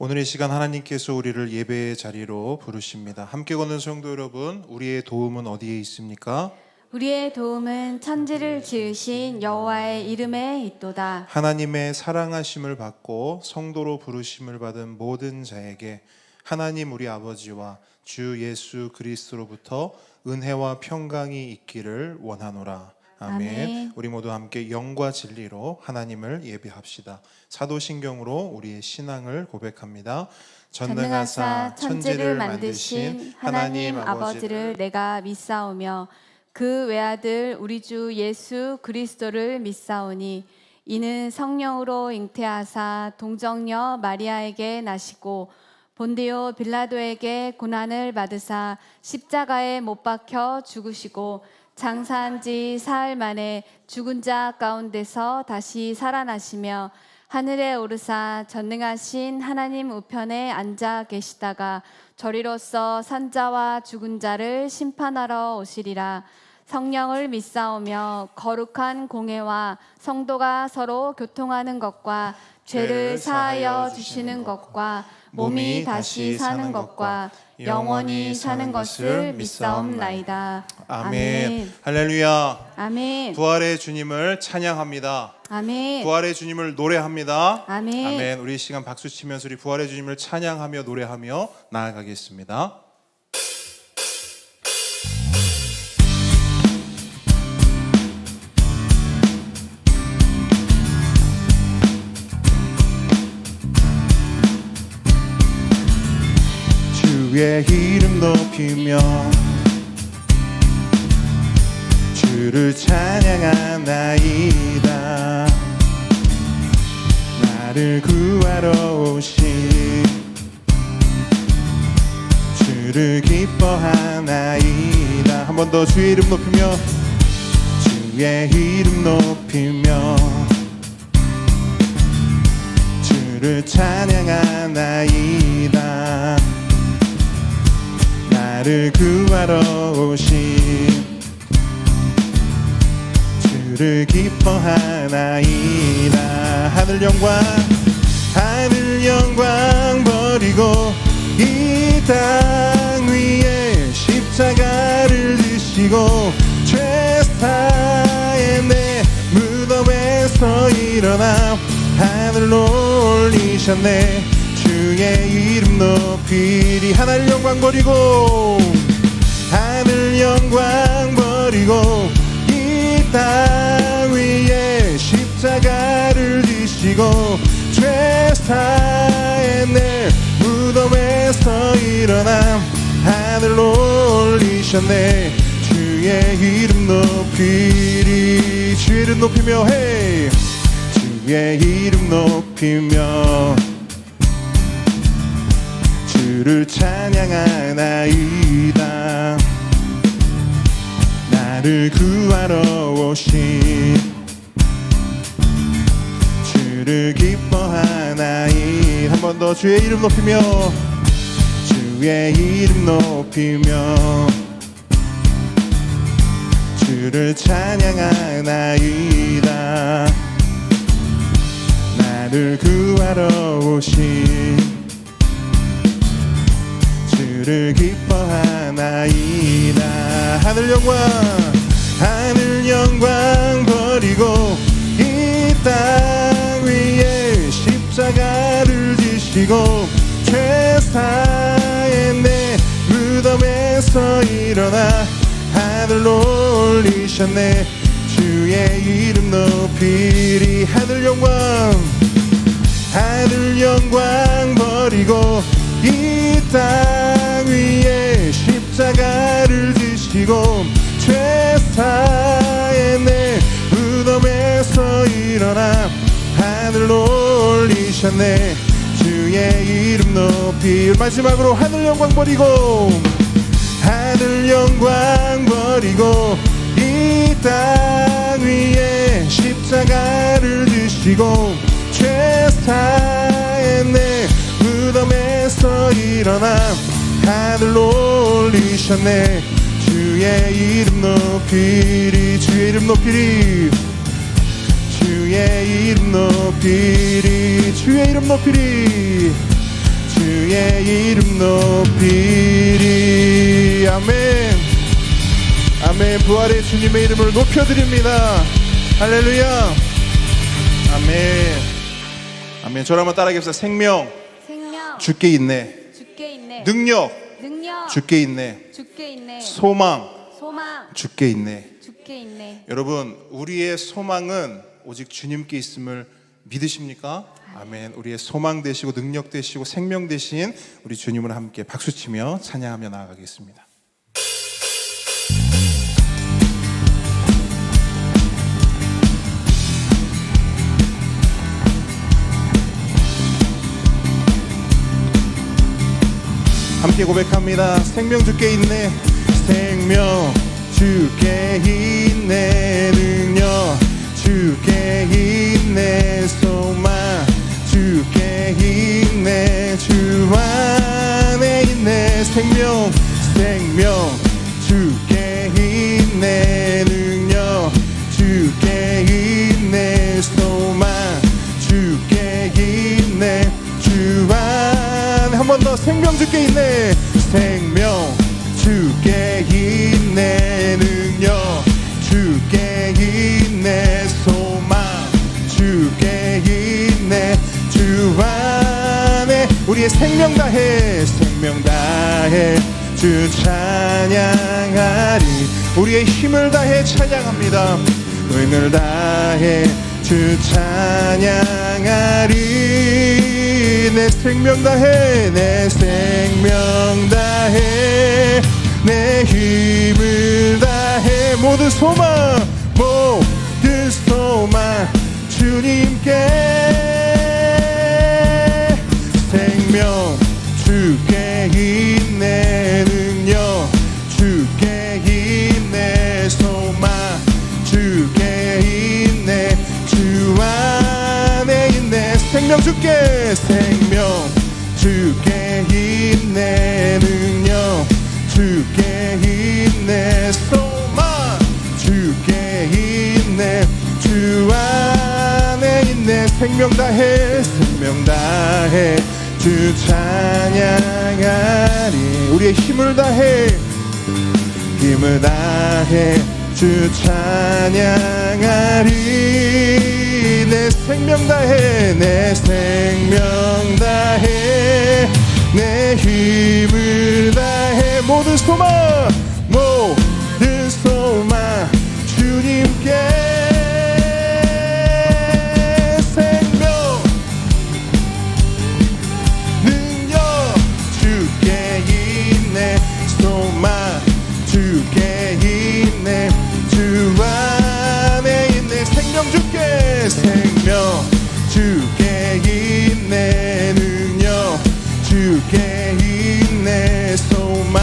오늘 이 시간 하나님께서 우리를 예배의 자리로 부르십니다. 함께 걷는 성도 여러분, 우리의 도움은 어디에 있습니까? 우리의 도움은 천지를 지으신 여호와의 이름에 있도다. 하나님의 사랑하심을 받고 성도로 부르심을 받은 모든 자에게 하나님 우리 아버지와 주 예수 그리스도로부터 은혜와 평강이 있기를 원하노라. 아멘. 아멘. 우리 모두 함께 영과 진리로 하나님을 예배합시다. 사도신경으로 우리의 신앙을 고백합니다. 전능하사 천지를 만드신 하나님 아버지를 내가 믿사오며 그 외아들 우리 주 예수 그리스도를 믿사오니 이는 성령으로 잉태하사 동정녀 마리아에게 나시고 본디오 빌라도에게 고난을 받으사 십자가에 못 박혀 죽으시고 장사한 지 사흘 만에 죽은 자 가운데서 다시 살아나시며 하늘에 오르사 전능하신 하나님 우편에 앉아 계시다가 저리로서 산자와 죽은 자를 심판하러 오시리라. 성령을 믿사오며 거룩한 공회와 성도가 서로 교통하는 것과 죄를 사하여 주시는 것과 몸이 다시 사는 것과 영원히 사는 것을 믿사옵나이다. 아멘. 할렐루야. 아멘. 부활의 주님을 찬양합니다. 아멘. 부활의 주님을 노래합니다. 아멘. 아멘. 우리 이 시간 박수 치면서 우리 부활의 주님을 찬양하며 노래하며 나아가겠습니다. 주의 이름 높이며 주를 찬양하나이다. 나를 구하러 오신 주를 기뻐하나이다. 한 번 더 주의 이름 높이며 주의 이름 높이며 주를 찬양하나이다. 나를 구하러 오신 주를 기뻐하나이다. 하늘 영광 버리고 이 땅 위에 십자가를 지시고 죄사의 내 무덤에서 일어나 하늘로 올리셨네. 주의 이름 높이리. 하늘 영광 버리고 이 땅 위에 십자가를 지시고 죄사의 내 무덤에서 일어나 하늘로 올리셨네. 주의 이름 높이리. 주의 이름 높이며 hey. 주의 이름 높이며 주를 찬양하나이다. 나를 구하러 오신 주를 기뻐하나이다. 한 번 더 주의 이름 높이며 주의 이름 높이며 주를 찬양하나이다. 나를 구하러 오신 주를 기뻐하나이다. 하늘 영광 버리고 이 땅 위에 십자가를 지시고 죄사의 내 무덤에서 일어나 하늘로 올리셨네. 주의 이름 높이리. 하늘 영광 버리고 이 땅 위에 십자가를 지시고 죄사의 내 무덤에서 일어나 하늘로 올리셨네. 주의 이름 높이. 마지막으로 하늘 영광 버리고 이 땅 위에 십자가를 지시고 죄사의 내 무덤에서 일어나 하늘로 올리셨네. 주의 이름 높이리. 주의 이름 높이리. 주의 이름 높이리. 주의 이름 높이리. 주의 이름 높이리. 아멘. 아멘. 부활의 주님의 이름을 높여드립니다. 할렐루야. 아멘. 아멘. 저를 한번 따라하겠습니다. 생명 주께 있네. 능력 주께 있네. 소망 주께 있네. 여러분, 우리의 소망은 오직 주님께 있음을 믿으십니까? 아멘. 우리의 소망 되시고 능력 되시고 생명 되신 우리 주님을 함께 박수치며 찬양하며 나아가겠습니다. 함께 고백합니다. 생명 주께 있네. 생명 주께 있네. 능력 주께 있네. 소망 주께 있네. 주 안에 있네. 생명 주께 있네. 능력 주께 있네. 소망 주께 있네. 주 안에 한 번 더 생명 주께 있네. 생명 주께 있네. 능력 주께 있네. 소망 주께 있네. 주 안에 우리의 생명 다해 주 찬양하리. 우리의 힘을 다해 찬양합니다. 힘을 다해 주 찬양하리. 내 생명 다해 내 생명 다해 내 힘을 다해 모든 소망 주님께. 생명 주께 있네. 능력 주께 있네. 소망 주께 있네. 주 안에 있네. 생명 주께 있네. 능력 주께 있네. 소망 주께 있네. 주 안에 있네. 생명 다해 주 찬양하리. 우리의 힘을 다해 주 찬양하리. 내 생명 다해 내 힘을 다해 모든 소망 주님께. 생명 능력 주께 있네. 소망 주께 있네. 주 안에 있네. 생명 주께 있네. 능력 주께 있네. 소망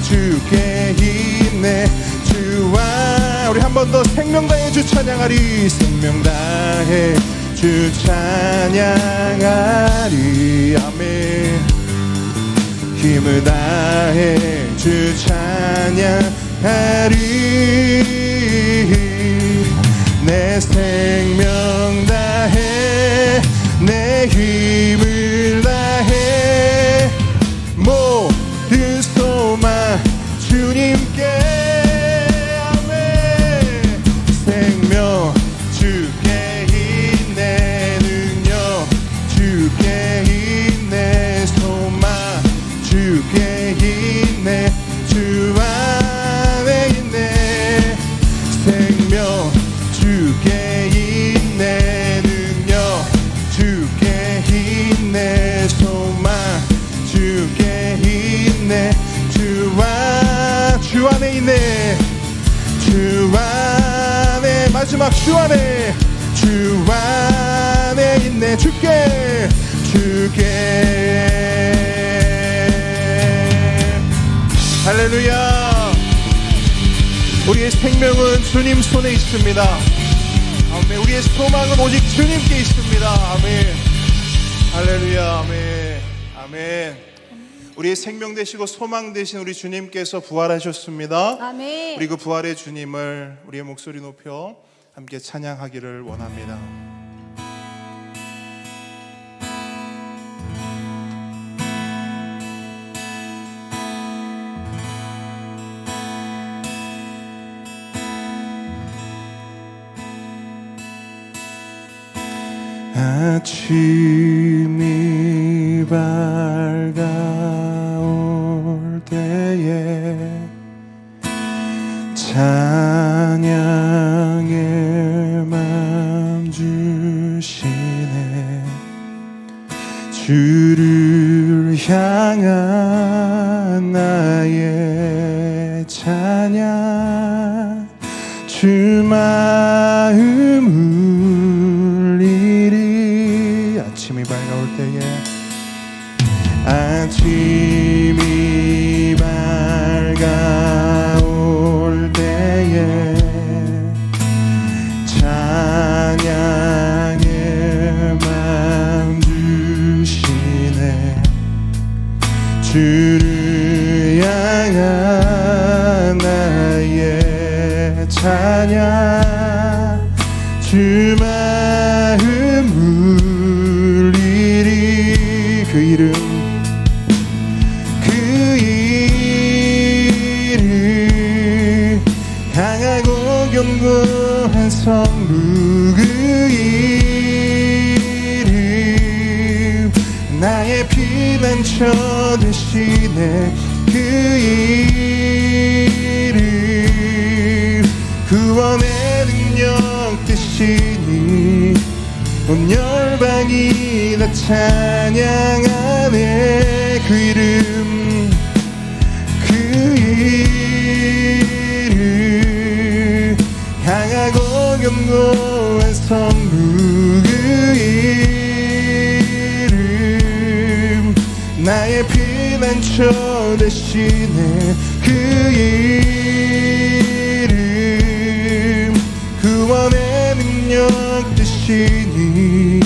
주께 있네. 주 안. 우리 한 번 더 생명 다해 주 찬양하리. 생명 다해 주 찬양하리. 아멘. 힘을 다해 주 찬양하리. 내 생명 다해 내 힘을 다해 모든 소망 주님께. 아멘. 생명 주께 있네. 능력 주께 있네. 소망 주께 있네. 주 안에 있네. 생명 주께 있네. 능력 주께 있네. 소망 주께 있네. 주 안에 있네. 주 안에 마지막 주 안에 있네. 주께 할렐루야. 우리의 생명은 주님 손에 있습니다. 아멘. 우리의 소망은 오직 주님께 있습니다. 아멘. 할렐루야. 아멘. 아멘. 우리의 생명 되시고 소망 되신 우리 주님께서 부활하셨습니다. 아멘. 우리 그 부활의 주님을 우리의 목소리 높여 함께 찬양하기를 원합니다. 아침이 밝아올 때에 찬양의 맘 주시네. 주를 향한 나의 찬양, 주 마음 울리리. 아침이 밝아올 때에, 아침이 밝아올 때에 찬양의 맘 주시네. 주를 향한 나의 찬양, 주 마음 울리리. 그 이름, 그 이름, 강하고 견고한 성부 그 이름, 나의 피난처 되시네. 그 이름, 구원의 능력 되시니 온 열방이 다 찬양하네. 그 이름, 그 이름, 강하고 견고한 성부 그 이름, 나의 피난처 되시네. 그 이름, 구원의 능력 되시니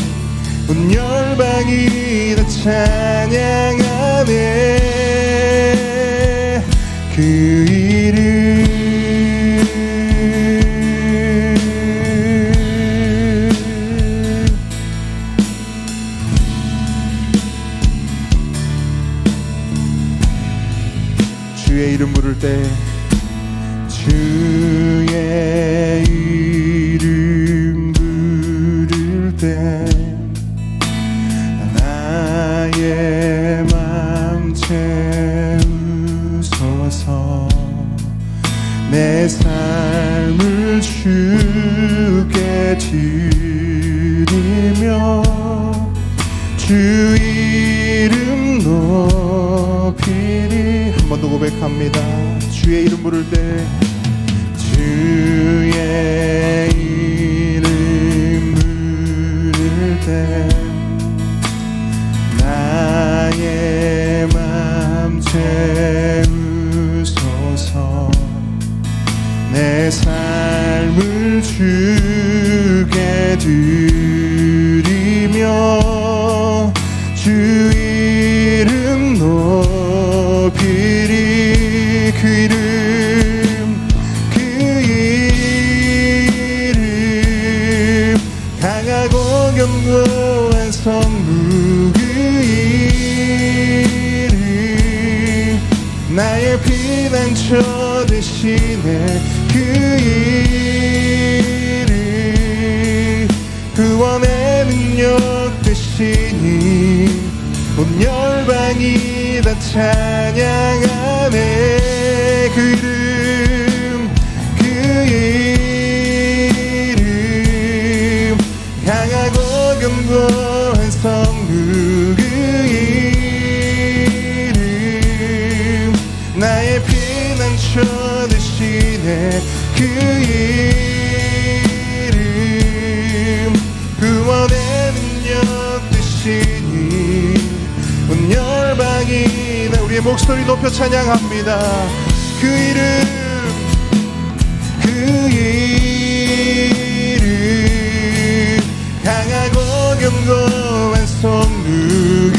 온 열방이 다 찬양하네. 그 이름, 주의 이름 부를 때, 주의 이름 부를 때 나의 맘 채우소서. 내 삶을 주께 드리며 주 이름 높이리. 한 번 더 고백합니다. 주의 이름 부를 때, 주의 이름 부를 때 나의 맘 채우소서. 내 삶을 주께 드리며 주 이름 높이리. 그 이름, 그 이름, 강하고 견고한 성부 그 이름, 나의 피난처 되시네. 그 이름, 구원의 능력 되시니 온 열방이 다 찬양하네. 그 이름, 그 이름, 강하고 견고한 성부 그 이름, 나의 피난처 되시네. 그 이름, 구원의 능력 되시니 온 열방이 다. 우리의 목소리 높여 찬양합니다. 그 이름, 그 이름, 강하고 견고한 성부 그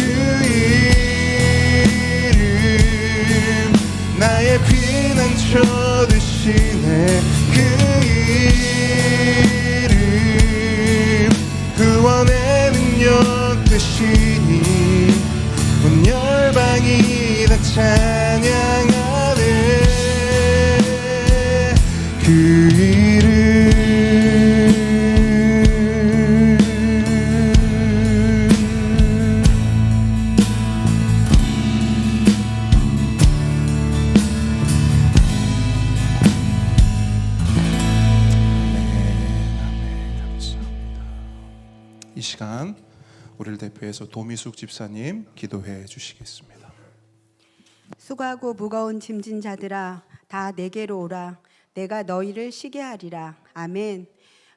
이름, 나의 피난처 되시네. 그 이름, 구원의 능력 되시니 온 열방이 다 찬양하네. 그 이름, 이 시간 우리를 대표해서 도미숙 집사님 기도해 주시겠습니다. 수고하고 무거운 짐진 자들아 다 내게로 오라. 내가 너희를 쉬게 하리라. 아멘.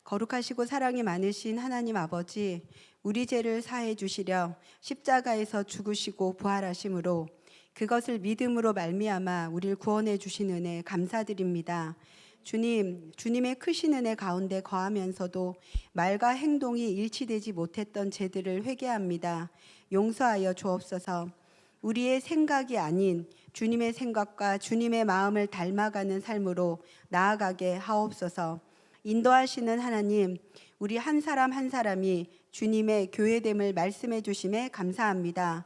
거룩하시고 사랑이 많으신 하나님 아버지, 우리 죄를 사해 주시려 십자가에서 죽으시고 부활하심으로 그것을 믿음으로 말미암아 우리를 구원해 주신 은혜 감사드립니다. 주님, 주님의 크신 은혜 가운데 거하면서도 말과 행동이 일치되지 못했던 죄들을 회개합니다. 용서하여 주옵소서. 우리의 생각이 아닌 주님의 생각과 주님의 마음을 닮아가는 삶으로 나아가게 하옵소서. 인도하시는 하나님, 우리 한 사람 한 사람이 주님의 교회됨을 말씀해 주심에 감사합니다.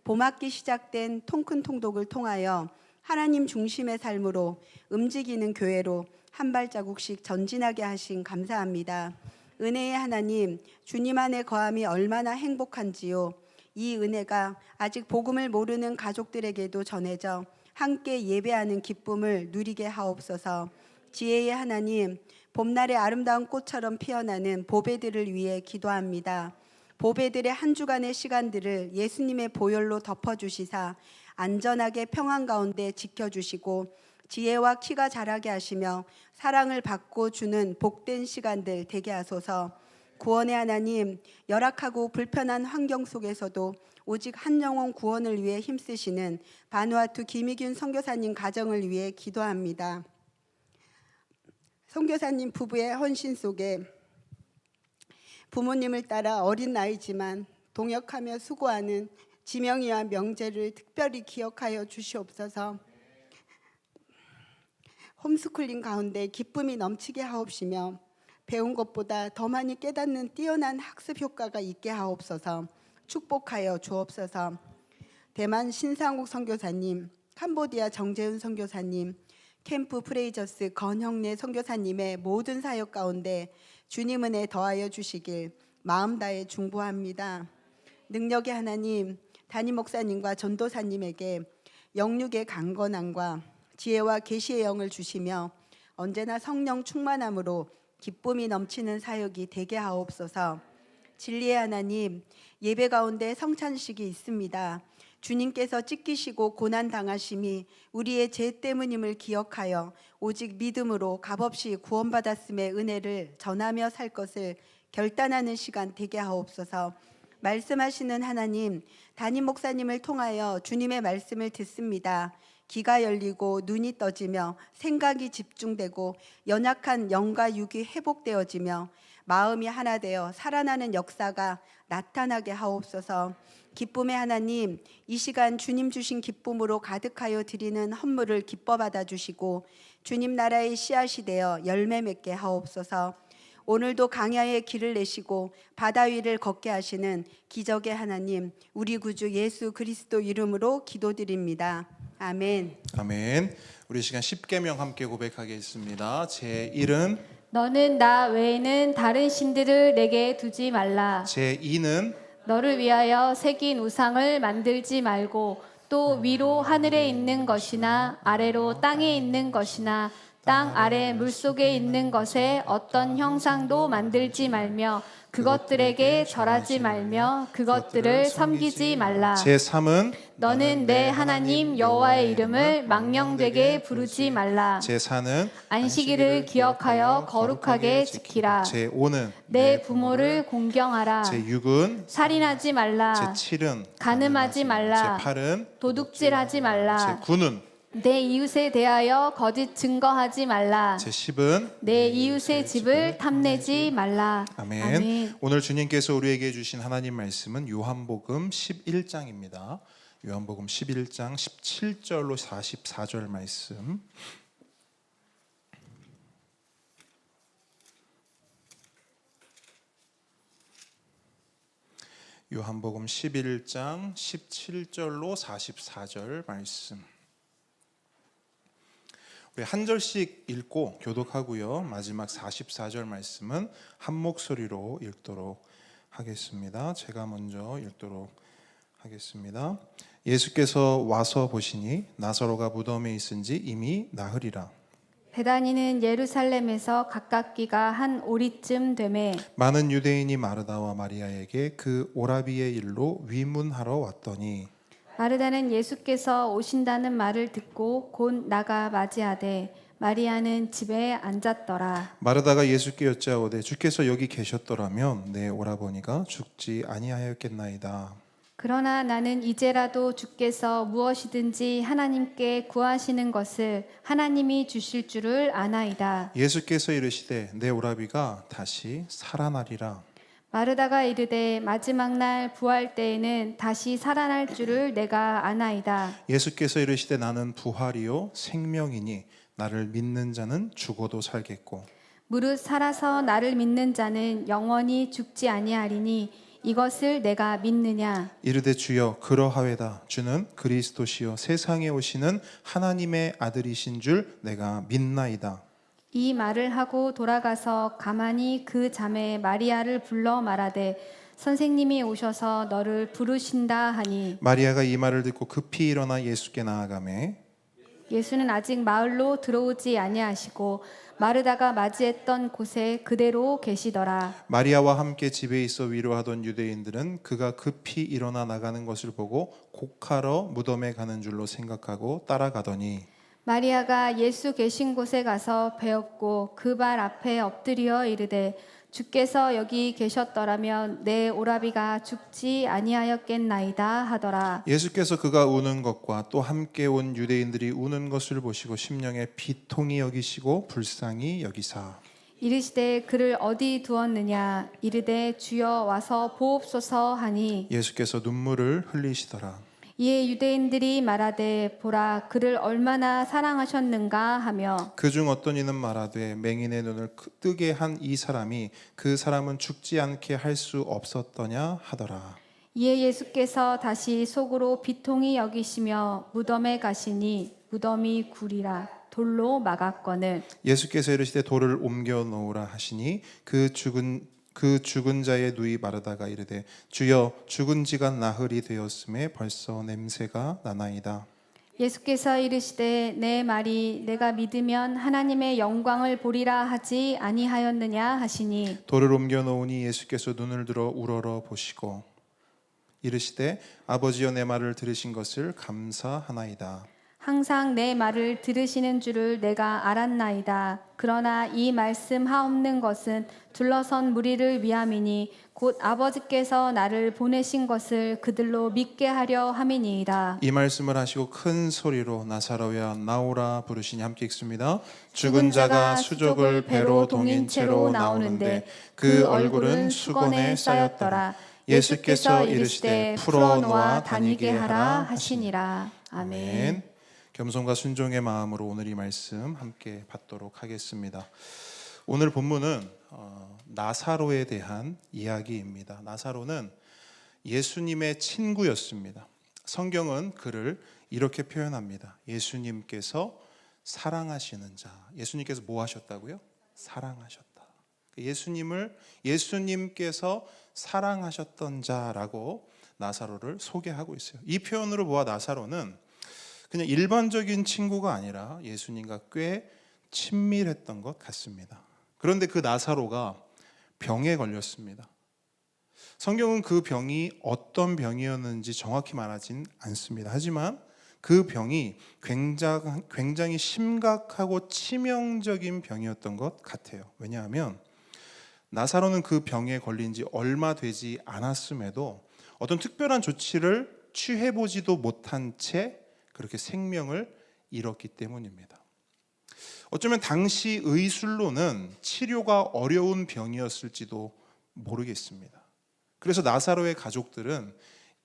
봄학기 시작된 통큰 통독을 통하여 하나님 중심의 삶으로 움직이는 교회로 한 발자국씩 전진하게 하신 감사합니다. 은혜의 하나님, 주님 안에 거함이 얼마나 행복한지요. 이 은혜가 아직 복음을 모르는 가족들에게도 전해져 함께 예배하는 기쁨을 누리게 하옵소서. 지혜의 하나님, 봄날의 아름다운 꽃처럼 피어나는 보배들을 위해 기도합니다. 보배들의 한 주간의 시간들을 예수님의 보혈로 덮어주시사 안전하게 평안 가운데 지켜주시고 지혜와 키가 자라게 하시며 사랑을 받고 주는 복된 시간들 되게 하소서. 구원의 하나님, 열악하고 불편한 환경 속에서도 오직 한 영혼 구원을 위해 힘쓰시는 바누아투 김희균 선교사님 가정을 위해 기도합니다. 선교사님 부부의 헌신 속에 부모님을 따라 어린 나이지만 동역하며 수고하는 지명이와 명제를 특별히 기억하여 주시옵소서. 홈스쿨링 가운데 기쁨이 넘치게 하옵시며 배운 것보다 더 많이 깨닫는 뛰어난 학습 효과가 있게 하옵소서. 축복하여 주옵소서. 대만 신상욱 선교사님, 캄보디아 정재훈 선교사님, 캠프 프레이저스 건형래 선교사님의 모든 사역 가운데 주님 은혜 더하여 주시길 마음 다해 중보합니다. 능력의 하나님, 담임 목사님과 전도사님에게 영육의 강건함과 지혜와 계시의 영을 주시며 언제나 성령 충만함으로 기쁨이 넘치는 사역이 되게 하옵소서. 진리의 하나님, 예배 가운데 성찬식이 있습니다. 주님께서 찢기시고 고난당하심이 우리의 죄 때문임을 기억하여 오직 믿음으로 값없이 구원받았음의 은혜를 전하며 살 것을 결단하는 시간 되게 하옵소서. 말씀하시는 하나님, 담임 목사님을 통하여 주님의 말씀을 듣습니다. 귀가 열리고 눈이 떠지며 생각이 집중되고 연약한 영과 육이 회복되어지며 마음이 하나 되어 살아나는 역사가 나타나게 하옵소서. 기쁨의 하나님, 이 시간 주님 주신 기쁨으로 가득하여 드리는 헌물을 기뻐 받아주시고 주님 나라의 씨앗이 되어 열매 맺게 하옵소서. 오늘도 강야의 길을 내시고 바다 위를 걷게 하시는 기적의 하나님, 우리 구주 예수 그리스도 이름으로 기도드립니다. 아멘. 아멘. 우리 시간 십계명 함께 고백하겠습니다. 제 1은 너는 나 외에는 다른 신들을 내게 두지 말라. 제 2는 너를 위하여 새긴 우상을 만들지 말고 또 위로 하늘에 있는 것이나 아래로 땅에 있는 것이나 땅 아래 물속에 있는 것에 어떤 형상도 만들지 말며 그것들에게 절하지 말며 그것들을 섬기지 말라. 제 3은 너는 내 하나님 여호와의 이름을 망령되게 부르지 말라. 제 4는 안식일을 기억하여 거룩하게 지키라. 제 5는 내 부모를 공경하라. 제 6은 살인하지 말라. 제 7은 간음하지 말라. 제 8은 도둑질하지 제 말라. 9는 내 이웃에 대하여 거짓 증거하지 말라. 제 10은 내 이웃의 집을 탐내지 말라. 아멘. 아멘. 오늘 주님께서 우리에게 주신 하나님 말씀은 요한복음 11장입니다. 요한복음 11장 17절로 44절 말씀. 요한복음 11장 17절로 44절 말씀. 우리 한 절씩 읽고 교독하고요. 마지막 44절 말씀은 한 목소리로 읽도록 하겠습니다. 제가 먼저 읽도록 하겠습니다. 예수께서 와서 보시니 나사로가 무덤에 있은지 이미 나흘이라. 베다니는 예루살렘에서 가깝기가 한 오리쯤 되매 많은 유대인이 마르다와 마리아에게 그 오라비의 일로 위문하러 왔더니 마르다는 예수께서 오신다는 말을 듣고 곧 나가 맞이하되 마리아는 집에 앉았더라. 마르다가 예수께 여짜오되 주께서 여기 계셨더라면 내 오라버니가 죽지 아니하였겠나이다. 그러나 나는 이제라도 주께서 무엇이든지 하나님께 구하시는 것을 하나님이 주실 줄을 아나이다. 예수께서 이르시되 내 오라비가 다시 살아나리라. 마르다가 이르되 마지막 날 부활 때에는 다시 살아날 줄을 내가 아나이다. 예수께서 이르시되 나는 부활이요 생명이니 나를 믿는 자는 죽어도 살겠고 무릇 살아서 나를 믿는 자는 영원히 죽지 아니하리니 이것을 내가 믿느냐. 이르되 주여 그러하외다. 주는 그리스도시요 세상에 오시는 하나님의 아들이신 줄 내가 믿나이다. 이 말을 하고 돌아가서 가만히 그 자매 마리아를 불러 말하되 선생님이 오셔서 너를 부르신다 하니 마리아가 이 말을 듣고 급히 일어나 예수께 나아가매 예수는 아직 마을로 들어오지 아니하시고 마르다가 맞이했던 곳에 그대로 계시더라. 마리아와 함께 집에 있어 위로하던 유대인들은 그가 급히 일어나 나가는 것을 보고 곡하러 무덤에 가는 줄로 생각하고 따라가더니 마리아가 예수 계신 곳에 가서 배웠고 그 발 앞에 엎드려 이르되 주께서 여기 계셨더라면 내 오라비가 죽지 아니하였겠나이다 하더라. 예수께서 그가 우는 것과 또 함께 온 유대인들이 우는 것을 보시고 심령에 비통히 여기시고 불쌍히 여기사 이르시되 그를 어디 두었느냐. 이르되 주여 와서 보옵소서 하니 예수께서 눈물을 흘리시더라. 이에 유대인들이 말하되 보라 그를 얼마나 사랑하셨는가 하며 그중 어떤 이는 말하되 맹인의 눈을 뜨게 한 이 사람이 그 사람은 죽지 않게 할 수 없었더냐 하더라. 이에 예수께서 다시 속으로 비통히 여기시며 무덤에 가시니 무덤이 굴이라 돌로 막았거늘 예수께서 이르시되 돌을 옮겨 놓으라 하시니 그 죽은 자의 누이 마르다가 이르되 주여 죽은 지가 나흘이 되었음에 벌써 냄새가 나나이다. 예수께서 이르시되 내 말이 내가 믿으면 하나님의 영광을 보리라 하지 아니하였느냐 하시니 돌을 옮겨 놓으니 예수께서 눈을 들어 우러러 보시고 이르시되 아버지여 내 말을 들으신 것을 감사하나이다. 항상 내 말을 들으시는 줄을 내가 알았나이다. 그러나 이 말씀 하옵는 것은 둘러선 무리를 위함이니 곧 아버지께서 나를 보내신 것을 그들로 믿게 하려 함이니이다. 이 말씀을 하시고 큰 소리로 나사로야 나오라 부르시니 함께 읽습니다. 죽은 자가 수족을 배로 동인 채로 나오는데 그 얼굴은 수건에 쌓였더라. 예수께서 이르시되 풀어놓아 다니게 하라 하시니라. 아멘. 겸손과 순종의 마음으로 오늘 이 말씀 함께 받도록 하겠습니다. 오늘 본문은 나사로에 대한 이야기입니다. 나사로는 예수님의 친구였습니다. 성경은 그를 이렇게 표현합니다. 예수님께서 사랑하시는 자. 예수님께서 뭐 하셨다고요? 사랑하셨다. 예수님께서 사랑하셨던 자라고 나사로를 소개하고 있어요. 이 표현으로 보아 나사로는 그냥 일반적인 친구가 아니라 예수님과 꽤 친밀했던 것 같습니다. 그런데 그 나사로가 병에 걸렸습니다. 성경은 그 병이 어떤 병이었는지 정확히 말하진 않습니다. 하지만 그 병이 굉장히 심각하고 치명적인 병이었던 것 같아요. 왜냐하면 나사로는 그 병에 걸린 지 얼마 되지 않았음에도 어떤 특별한 조치를 취해보지도 못한 채 그렇게 생명을 잃었기 때문입니다. 어쩌면 당시 의술로는 치료가 어려운 병이었을지도 모르겠습니다. 그래서 나사로의 가족들은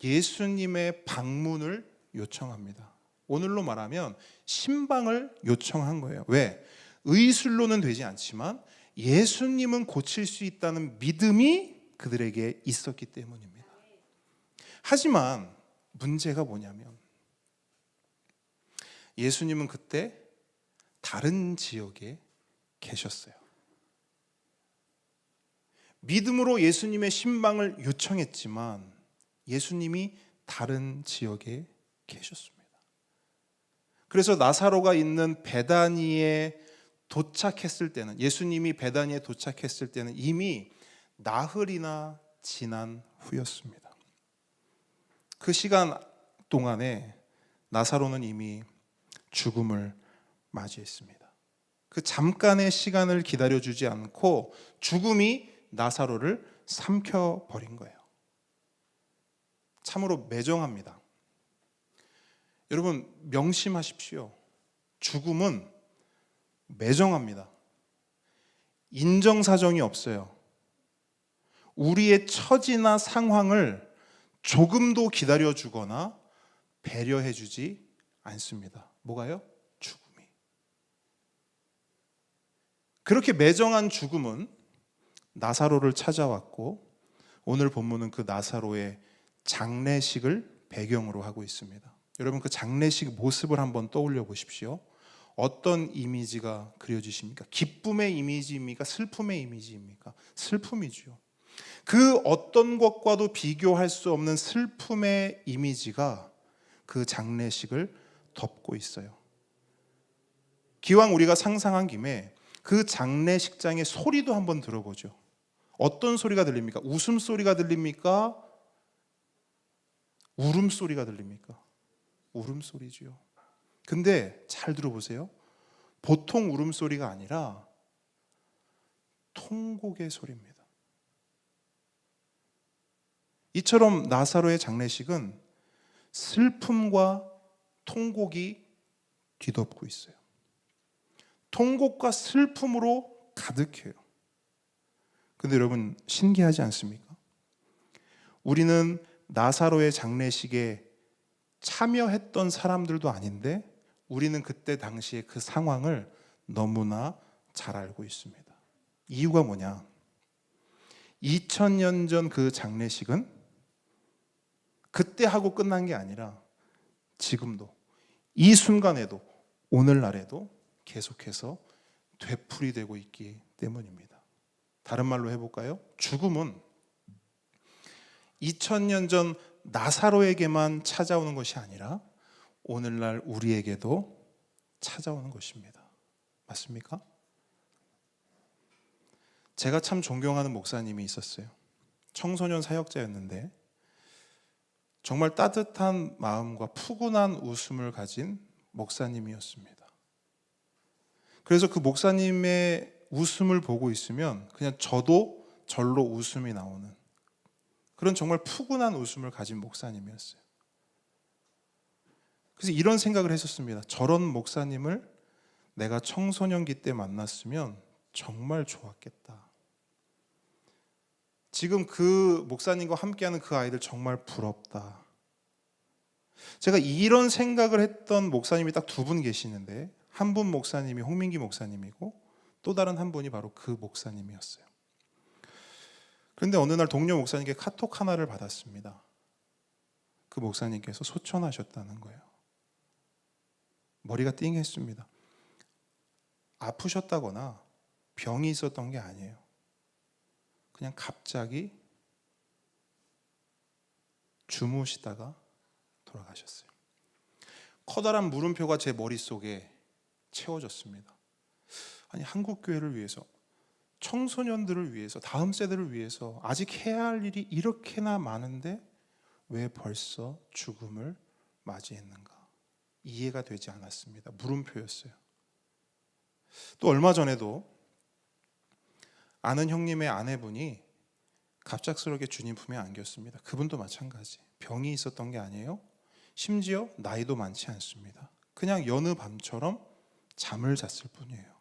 예수님의 방문을 요청합니다. 오늘로 말하면 신방을 요청한 거예요. 왜? 의술로는 되지 않지만 예수님은 고칠 수 있다는 믿음이 그들에게 있었기 때문입니다. 하지만 문제가 뭐냐면 예수님은 그때 다른 지역에 계셨어요. 믿음으로 예수님의 신방을 요청했지만 예수님이 다른 지역에 계셨습니다. 그래서 나사로가 있는 베다니에 도착했을 때는, 예수님이 베다니에 도착했을 때는 이미 나흘이나 지난 후였습니다. 그 시간 동안에 나사로는 이미 죽음을 맞이했습니다. 그 잠깐의 시간을 기다려주지 않고 죽음이 나사로를 삼켜버린 거예요. 참으로 매정합니다. 여러분 명심하십시오. 죽음은 매정합니다. 인정사정이 없어요. 우리의 처지나 상황을 조금도 기다려주거나 배려해주지 않습니다. 뭐가요? 죽음이. 그렇게 매정한 죽음은 나사로를 찾아왔고, 오늘 본문은 그 나사로의 장례식을 배경으로 하고 있습니다. 여러분 그 장례식 모습을 한번 떠올려 보십시오. 어떤 이미지가 그려지십니까? 기쁨의 이미지입니까? 슬픔의 이미지입니까? 슬픔이죠. 그 어떤 것과도 비교할 수 없는 슬픔의 이미지가 그 장례식을 덮고 있어요. 기왕 우리가 상상한 김에 그 장례식장의 소리도 한번 들어보죠. 어떤 소리가 들립니까? 웃음소리가 들립니까? 울음소리가 들립니까? 울음소리지요. 근데 잘 들어보세요. 보통 울음소리가 아니라 통곡의 소리입니다. 이처럼 나사로의 장례식은 슬픔과 통곡이 뒤덮고 있어요. 통곡과 슬픔으로 가득해요. 근데 여러분 신기하지 않습니까? 우리는 나사로의 장례식에 참여했던 사람들도 아닌데 우리는 그때 당시에 그 상황을 너무나 잘 알고 있습니다. 이유가 뭐냐? 2000년 전 그 장례식은 그때 하고 끝난 게 아니라 지금도, 이 순간에도, 오늘날에도 계속해서 되풀이되고 있기 때문입니다. 다른 말로 해볼까요? 죽음은 2000년 전 나사로에게만 찾아오는 것이 아니라 오늘날 우리에게도 찾아오는 것입니다. 맞습니까? 제가 참 존경하는 목사님이 있었어요. 청소년 사역자였는데 정말 따뜻한 마음과 푸근한 웃음을 가진 목사님이었습니다. 그래서 그 목사님의 웃음을 보고 있으면 그냥 저도 절로 웃음이 나오는 그런 정말 푸근한 웃음을 가진 목사님이었어요. 그래서 이런 생각을 했었습니다. 저런 목사님을 내가 청소년기 때 만났으면 정말 좋았겠다. 지금 그 목사님과 함께하는 그 아이들 정말 부럽다. 제가 이런 생각을 했던 목사님이 딱 두 분 계시는데, 한 분 목사님이 홍민기 목사님이고 또 다른 한 분이 바로 그 목사님이었어요. 그런데 어느 날 동료 목사님께 카톡 하나를 받았습니다. 그 목사님께서 소천하셨다는 거예요. 머리가 띵했습니다. 아프셨다거나 병이 있었던 게 아니에요. 그냥 갑자기 주무시다가 돌아가셨어요. 커다란 물음표가 제 머릿속에 채워졌습니다. 아니, 한국교회를 위해서, 청소년들을 위해서, 다음 세대를 위해서 아직 해야 할 일이 이렇게나 많은데 왜 벌써 죽음을 맞이했는가? 이해가 되지 않았습니다. 물음표였어요. 또 얼마 전에도 아는 형님의 아내분이 갑작스럽게 주님 품에 안겼습니다. 그분도 마찬가지. 병이 있었던 게 아니에요. 심지어 나이도 많지 않습니다. 그냥 여느 밤처럼 잠을 잤을 뿐이에요.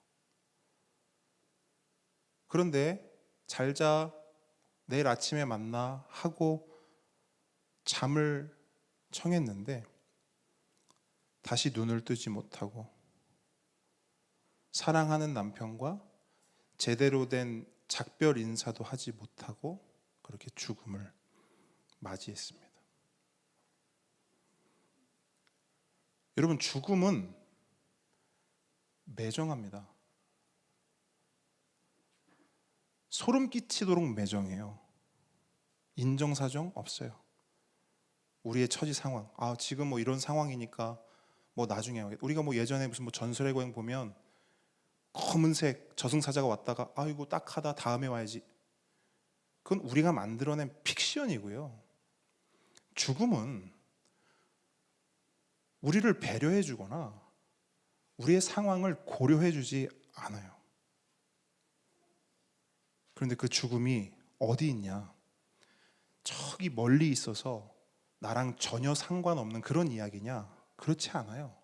그런데 잘 자, 내일 아침에 만나 하고 잠을 청했는데 다시 눈을 뜨지 못하고 사랑하는 남편과 제대로 된 작별 인사도 하지 못하고 그렇게 죽음을 맞이했습니다. 여러분, 죽음은 매정합니다. 소름 끼치도록 매정해요. 인정사정 없어요. 우리의 처지 상황, 지금 뭐 이런 상황이니까 뭐 나중에 하겠다. 우리가 뭐 예전에 무슨 뭐 전설의 고향 보면 검은색 저승사자가 왔다가 아이고 딱하다 다음에 와야지. 그건 우리가 만들어낸 픽션이고요. 죽음은 우리를 배려해 주거나 우리의 상황을 고려해 주지 않아요. 그런데 그 죽음이 어디 있냐? 저기 멀리 있어서 나랑 전혀 상관없는 그런 이야기냐? 그렇지 않아요.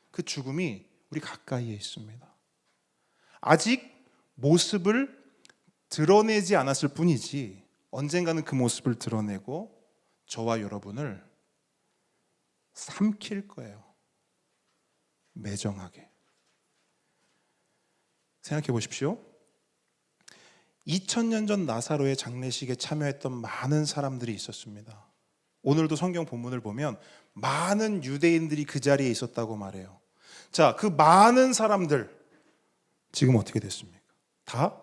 그 죽음이 우리 가까이에 있습니다. 아직 모습을 드러내지 않았을 뿐이지 언젠가는 그 모습을 드러내고 저와 여러분을 삼킬 거예요. 매정하게. 생각해 보십시오. 2000년 전 나사로의 장례식에 참여했던 많은 사람들이 있었습니다. 오늘도 성경 본문을 보면 많은 유대인들이 그 자리에 있었다고 말해요. 자, 그 많은 사람들 지금 어떻게 됐습니까? 다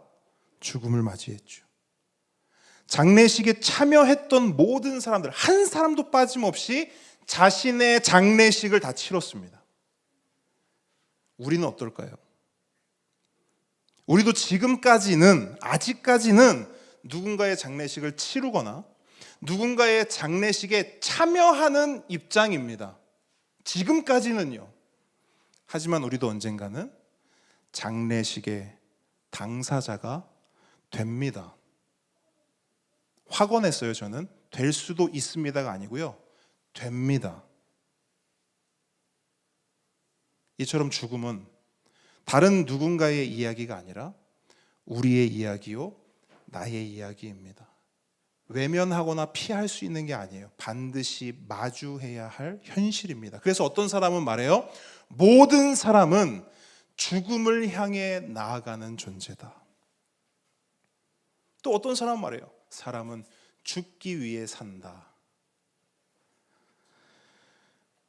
죽음을 맞이했죠. 장례식에 참여했던 모든 사람들 한 사람도 빠짐없이 자신의 장례식을 다 치렀습니다. 우리는 어떨까요? 우리도 아직까지는 누군가의 장례식을 치르거나 누군가의 장례식에 참여하는 입장입니다. 지금까지는요. 하지만 우리도 언젠가는 장례식의 당사자가 됩니다. 확언했어요. 저는 될 수도 있습니다가 아니고요. 됩니다. 이처럼 죽음은 다른 누군가의 이야기가 아니라 우리의 이야기요, 나의 이야기입니다. 외면하거나 피할 수 있는 게 아니에요. 반드시 마주해야 할 현실입니다. 그래서 어떤 사람은 말해요. 모든 사람은 죽음을 향해 나아가는 존재다. 또 어떤 사람은 말해요. 사람은 죽기 위해 산다.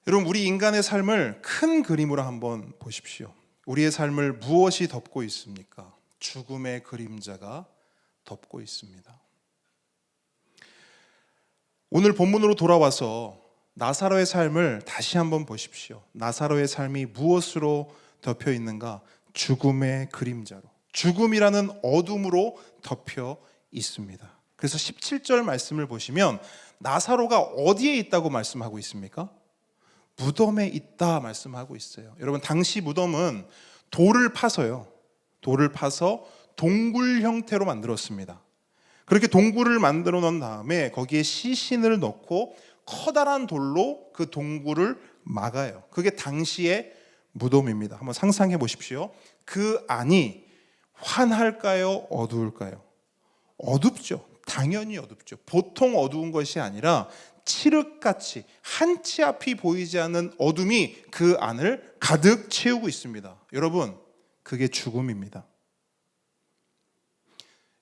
여러분, 우리 인간의 삶을 큰 그림으로 한번 보십시오. 우리의 삶을 무엇이 덮고 있습니까? 죽음의 그림자가 덮고 있습니다. 오늘 본문으로 돌아와서 나사로의 삶을 다시 한번 보십시오. 나사로의 삶이 무엇으로 덮여 있는가? 죽음의 그림자로, 죽음이라는 어둠으로 덮여 있습니다. 그래서 17절 말씀을 보시면 나사로가 어디에 있다고 말씀하고 있습니까? 무덤에 있다 말씀하고 있어요. 여러분, 당시 무덤은 돌을 파서 동굴 형태로 만들었습니다. 그렇게 동굴을 만들어 놓은 다음에 거기에 시신을 넣고 커다란 돌로 그 동굴을 막아요. 그게 당시의 무덤입니다. 한번 상상해 보십시오. 그 안이 환할까요? 어두울까요? 어둡죠. 당연히 어둡죠. 보통 어두운 것이 아니라 칠흑같이 한치 앞이 보이지 않는 어둠이 그 안을 가득 채우고 있습니다. 여러분, 그게 죽음입니다.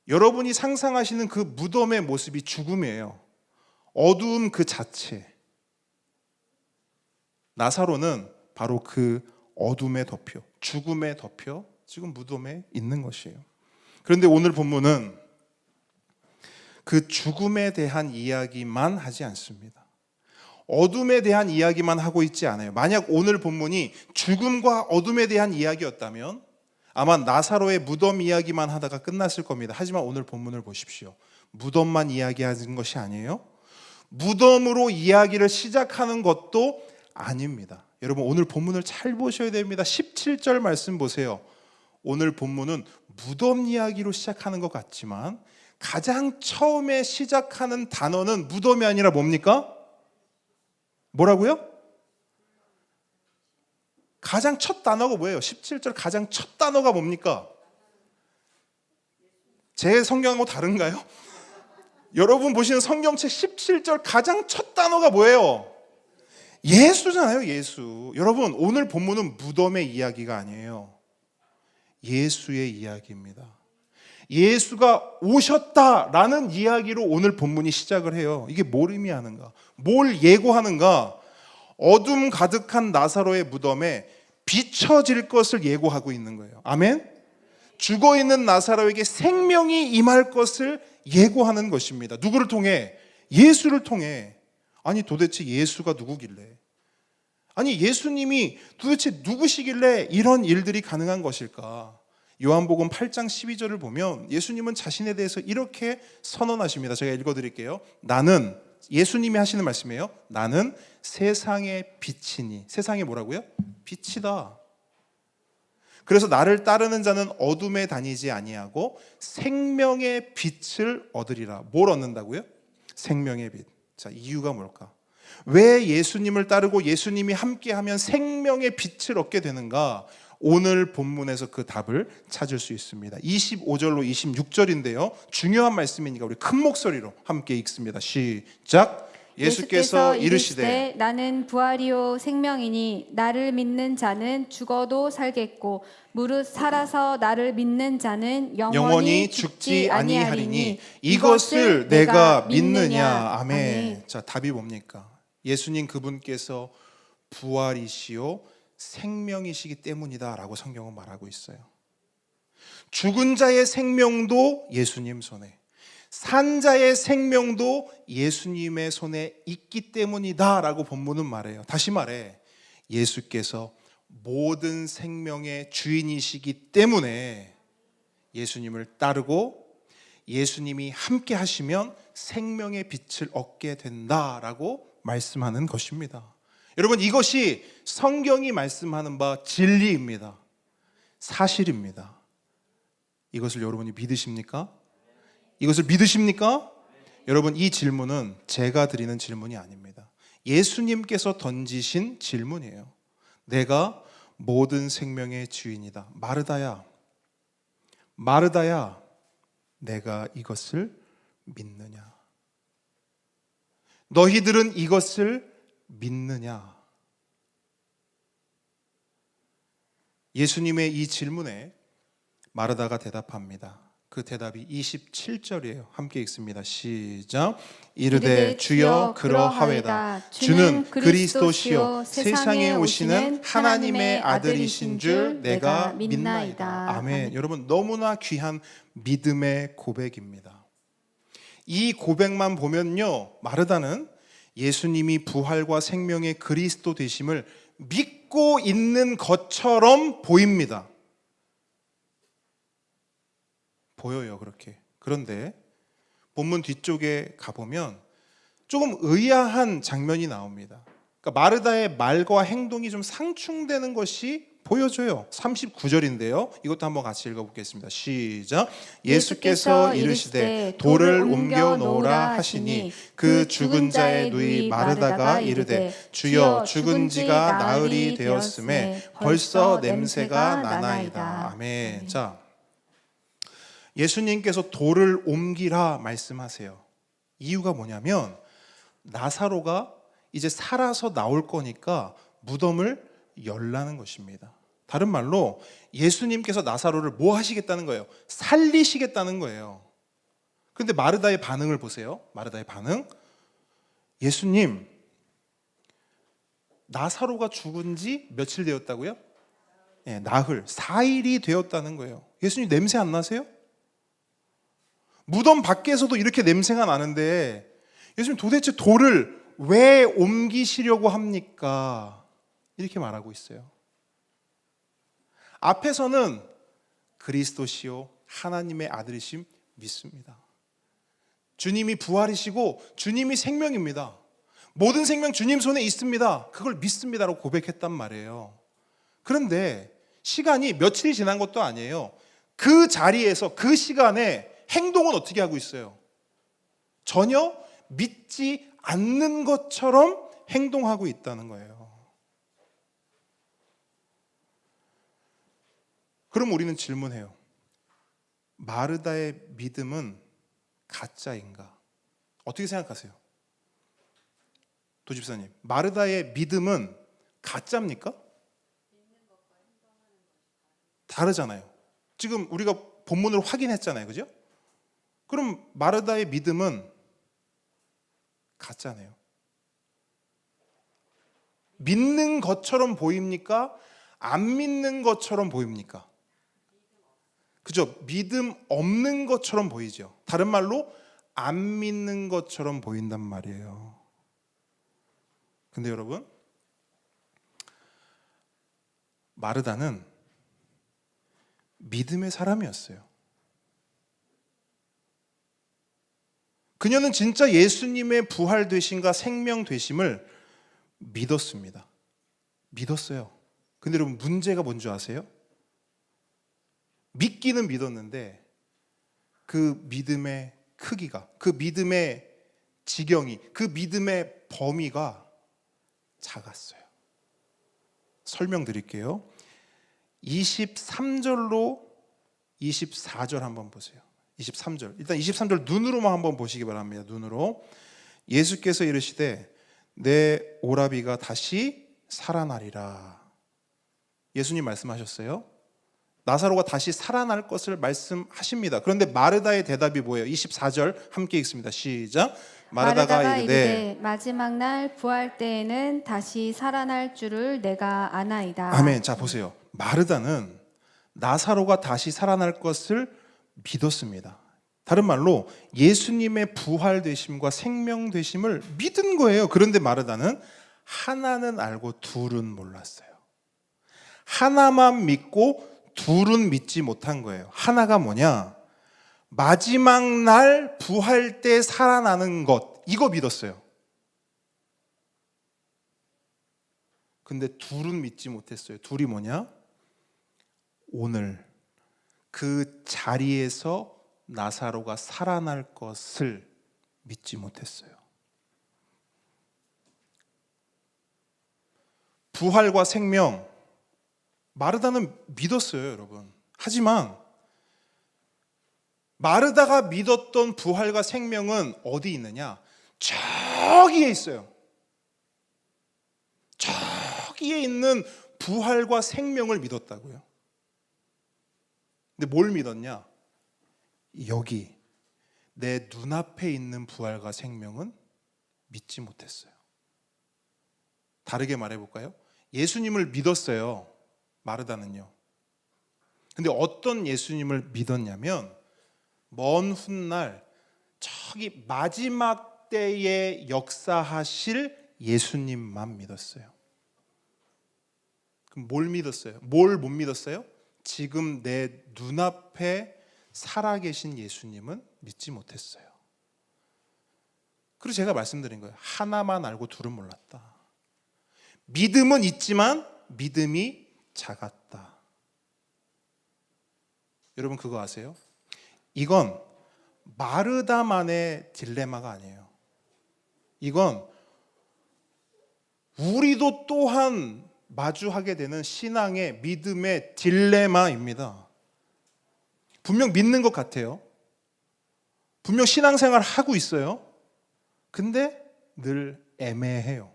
여러분이 상상하시는 그 무덤의 모습이 죽음이에요. 어두움 그 자체. 나사로는 바로 그 어둠에 덮여, 죽음에 덮여 지금 무덤에 있는 것이에요. 그런데 오늘 본문은 그 죽음에 대한 이야기만 하지 않습니다. 어둠에 대한 이야기만 하고 있지 않아요. 만약 오늘 본문이 죽음과 어둠에 대한 이야기였다면 아마 나사로의 무덤 이야기만 하다가 끝났을 겁니다. 하지만 오늘 본문을 보십시오. 무덤만 이야기하는 것이 아니에요. 무덤으로 이야기를 시작하는 것도 아닙니다. 여러분, 오늘 본문을 잘 보셔야 됩니다. 17절 말씀 보세요. 오늘 본문은 무덤 이야기로 시작하는 것 같지만 가장 처음에 시작하는 단어는 무덤이 아니라 뭡니까? 뭐라고요? 가장 첫 단어가 뭐예요? 17절 가장 첫 단어가 뭡니까? 제 성경하고 다른가요? 여러분 보시는 성경책 17절 가장 첫 단어가 뭐예요? 예수잖아요, 예수. 여러분, 오늘 본문은 무덤의 이야기가 아니에요. 예수의 이야기입니다. 예수가 오셨다라는 이야기로 오늘 본문이 시작을 해요. 이게 뭘 의미하는가? 뭘 예고하는가? 어둠 가득한 나사로의 무덤에 비춰질 것을 예고하고 있는 거예요. 아멘? 죽어있는 나사로에게 생명이 임할 것을 예고하는 것입니다. 누구를 통해? 예수를 통해. 아니, 도대체 예수가 누구길래? 아니, 예수님이 도대체 누구시길래 이런 일들이 가능한 것일까? 요한복음 8장 12절을 보면 예수님은 자신에 대해서 이렇게 선언하십니다. 제가 읽어드릴게요. 나는, 예수님이 하시는 말씀이에요. 나는 세상의 빛이니. 세상이 뭐라고요? 빛이다. 그래서 나를 따르는 자는 어둠에 다니지 아니하고 생명의 빛을 얻으리라. 뭘 얻는다고요? 생명의 빛. 자, 이유가 뭘까? 왜 예수님을 따르고 예수님이 함께하면 생명의 빛을 얻게 되는가? 오늘 본문에서 그 답을 찾을 수 있습니다. 25절로 26절인데요. 중요한 말씀이니까 우리 큰 목소리로 함께 읽습니다. 시작. 예수께서 이르시되 나는 부활이요 생명이니 나를 믿는 자는 죽어도 살겠고 무릇 살아서 나를 믿는 자는 영원히 죽지 아니하리니 이것을 내가 믿느냐. 아멘. 자, 답이 뭡니까? 예수님 그분께서 부활이시요 생명이시기 때문이다라고 성경은 말하고 있어요. 죽은 자의 생명도 예수님 손에, 산 자의 생명도 예수님의 손에 있기 때문이다라고 본문은 말해요. 다시 말해, 예수께서 모든 생명의 주인이시기 때문에 예수님을 따르고 예수님이 함께 하시면 생명의 빛을 얻게 된다라고 말씀하는 것입니다. 여러분, 이것이 성경이 말씀하는 바 진리입니다. 사실입니다. 이것을 여러분이 믿으십니까? 이것을 믿으십니까? 여러분, 이 질문은 제가 드리는 질문이 아닙니다. 예수님께서 던지신 질문이에요. 내가 모든 생명의 주인이다. 마르다야, 마르다야, 내가 이것을 믿느냐? 너희들은 이것을 믿느냐? 예수님의 이 질문에 마르다가 대답합니다. 그 대답이 27절이에요. 함께 읽습니다. 시작. 이르되 주여 그러하외다. 주는 그리스도시요 세상에 오시는 하나님의 아들이신 줄 내가 믿나이다. 아멘. 여러분, 너무나 귀한 믿음의 고백입니다. 이 고백만 보면요, 마르다는 예수님이 부활과 생명의 그리스도 되심을 믿고 있는 것처럼 보입니다. 보여요, 그렇게. 그런데 본문 뒤쪽에 가보면 조금 의아한 장면이 나옵니다. 그러니까 마르다의 말과 행동이 좀 상충되는 것이 보여져요. 39절인데요. 이것도 한번 같이 읽어보겠습니다. 시작. 예수께서 이르시되 돌을 옮겨 놓으라 하시니 그 죽은 자의 누이 마르다가 이르되 주여 죽은 지가 나흘이 되었음에 벌써 냄새가 나나이다. 아멘. 자, 예수님께서 돌을 옮기라 말씀하세요. 이유가 뭐냐면 나사로가 이제 살아서 나올 거니까 무덤을 열라는 것입니다. 다른 말로 예수님께서 나사로를 뭐 하시겠다는 거예요? 살리시겠다는 거예요. 그런데 마르다의 반응을 보세요. 마르다의 반응. 예수님, 나사로가 죽은 지 며칠 되었다고요? 네, 나흘, 4일이 되었다는 거예요. 예수님 냄새 안 나세요? 무덤 밖에서도 이렇게 냄새가 나는데 예수님 도대체 돌을 왜 옮기시려고 합니까? 이렇게 말하고 있어요. 앞에서는 그리스도시요 하나님의 아들이심 믿습니다. 주님이 부활이시고 주님이 생명입니다. 모든 생명 주님 손에 있습니다. 그걸 믿습니다라고 고백했단 말이에요. 그런데 시간이 며칠이 지난 것도 아니에요. 그 자리에서 그 시간에 행동은 어떻게 하고 있어요? 전혀 믿지 않는 것처럼 행동하고 있다는 거예요. 그럼 우리는 질문해요. 마르다의 믿음은 가짜인가? 어떻게 생각하세요? 도집사님, 마르다의 믿음은 가짜입니까? 다르잖아요. 지금 우리가 본문으로 확인했잖아요. 그죠? 그럼 마르다의 믿음은 가짜네요. 믿는 것처럼 보입니까? 안 믿는 것처럼 보입니까? 그죠? 믿음 없는 것처럼 보이죠. 다른 말로 안 믿는 것처럼 보인단 말이에요. 근데 여러분, 마르다는 믿음의 사람이었어요. 그녀는 진짜 예수님의 부활되심과 생명되심을 믿었습니다. 믿었어요. 근데 여러분, 문제가 뭔지 아세요? 믿기는 믿었는데 그 믿음의 크기가, 그 믿음의 지경이, 그 믿음의 범위가 작았어요. 설명드릴게요. 23절로 24절 한번 보세요. 23절. 일단 23절 눈으로만 한번 보시기 바랍니다. 눈으로. 예수께서 이르시되 내 오라비가 다시 살아나리라. 예수님 말씀하셨어요. 나사로가 다시 살아날 것을 말씀하십니다. 그런데 마르다의 대답이 뭐예요? 24절 함께 읽습니다. 시작. 마르다가 이르되 마지막 날 부활 때에는 다시 살아날 줄을 내가 아나이다. 아멘. 자, 보세요. 마르다는 나사로가 다시 살아날 것을 믿었습니다. 다른 말로 예수님의 부활되심과 생명되심을 믿은 거예요. 그런데 마르다는 하나는 알고 둘은 몰랐어요. 하나만 믿고 둘은 믿지 못한 거예요. 하나가 뭐냐? 마지막 날 부활 때 살아나는 것, 이거 믿었어요. 근데 둘은 믿지 못했어요. 둘이 뭐냐? 오늘 그 자리에서 나사로가 살아날 것을 믿지 못했어요. 부활과 생명, 마르다는 믿었어요, 여러분. 하지만 마르다가 믿었던 부활과 생명은 어디 있느냐? 저기에 있어요. 저기에 있는 부활과 생명을 믿었다고요. 근데 뭘 믿었냐? 여기 내 눈앞에 있는 부활과 생명은 믿지 못했어요. 다르게 말해볼까요? 예수님을 믿었어요, 마르다는요. 근데 어떤 예수님을 믿었냐면 먼 훗날 저기 마지막 때에 역사하실 예수님만 믿었어요. 그럼 뭘 믿었어요? 뭘 못 믿었어요? 지금 내 눈앞에 살아계신 예수님은 믿지 못했어요. 그래서 제가 말씀드린 거예요. 하나만 알고 둘은 몰랐다. 믿음은 있지만 믿음이 작았다. 여러분 그거 아세요? 이건 마르다만의 딜레마가 아니에요. 이건 우리도 또한 마주하게 되는 신앙의 믿음의 딜레마입니다. 분명 믿는 것 같아요. 분명 신앙생활 하고 있어요. 근데 늘 애매해요.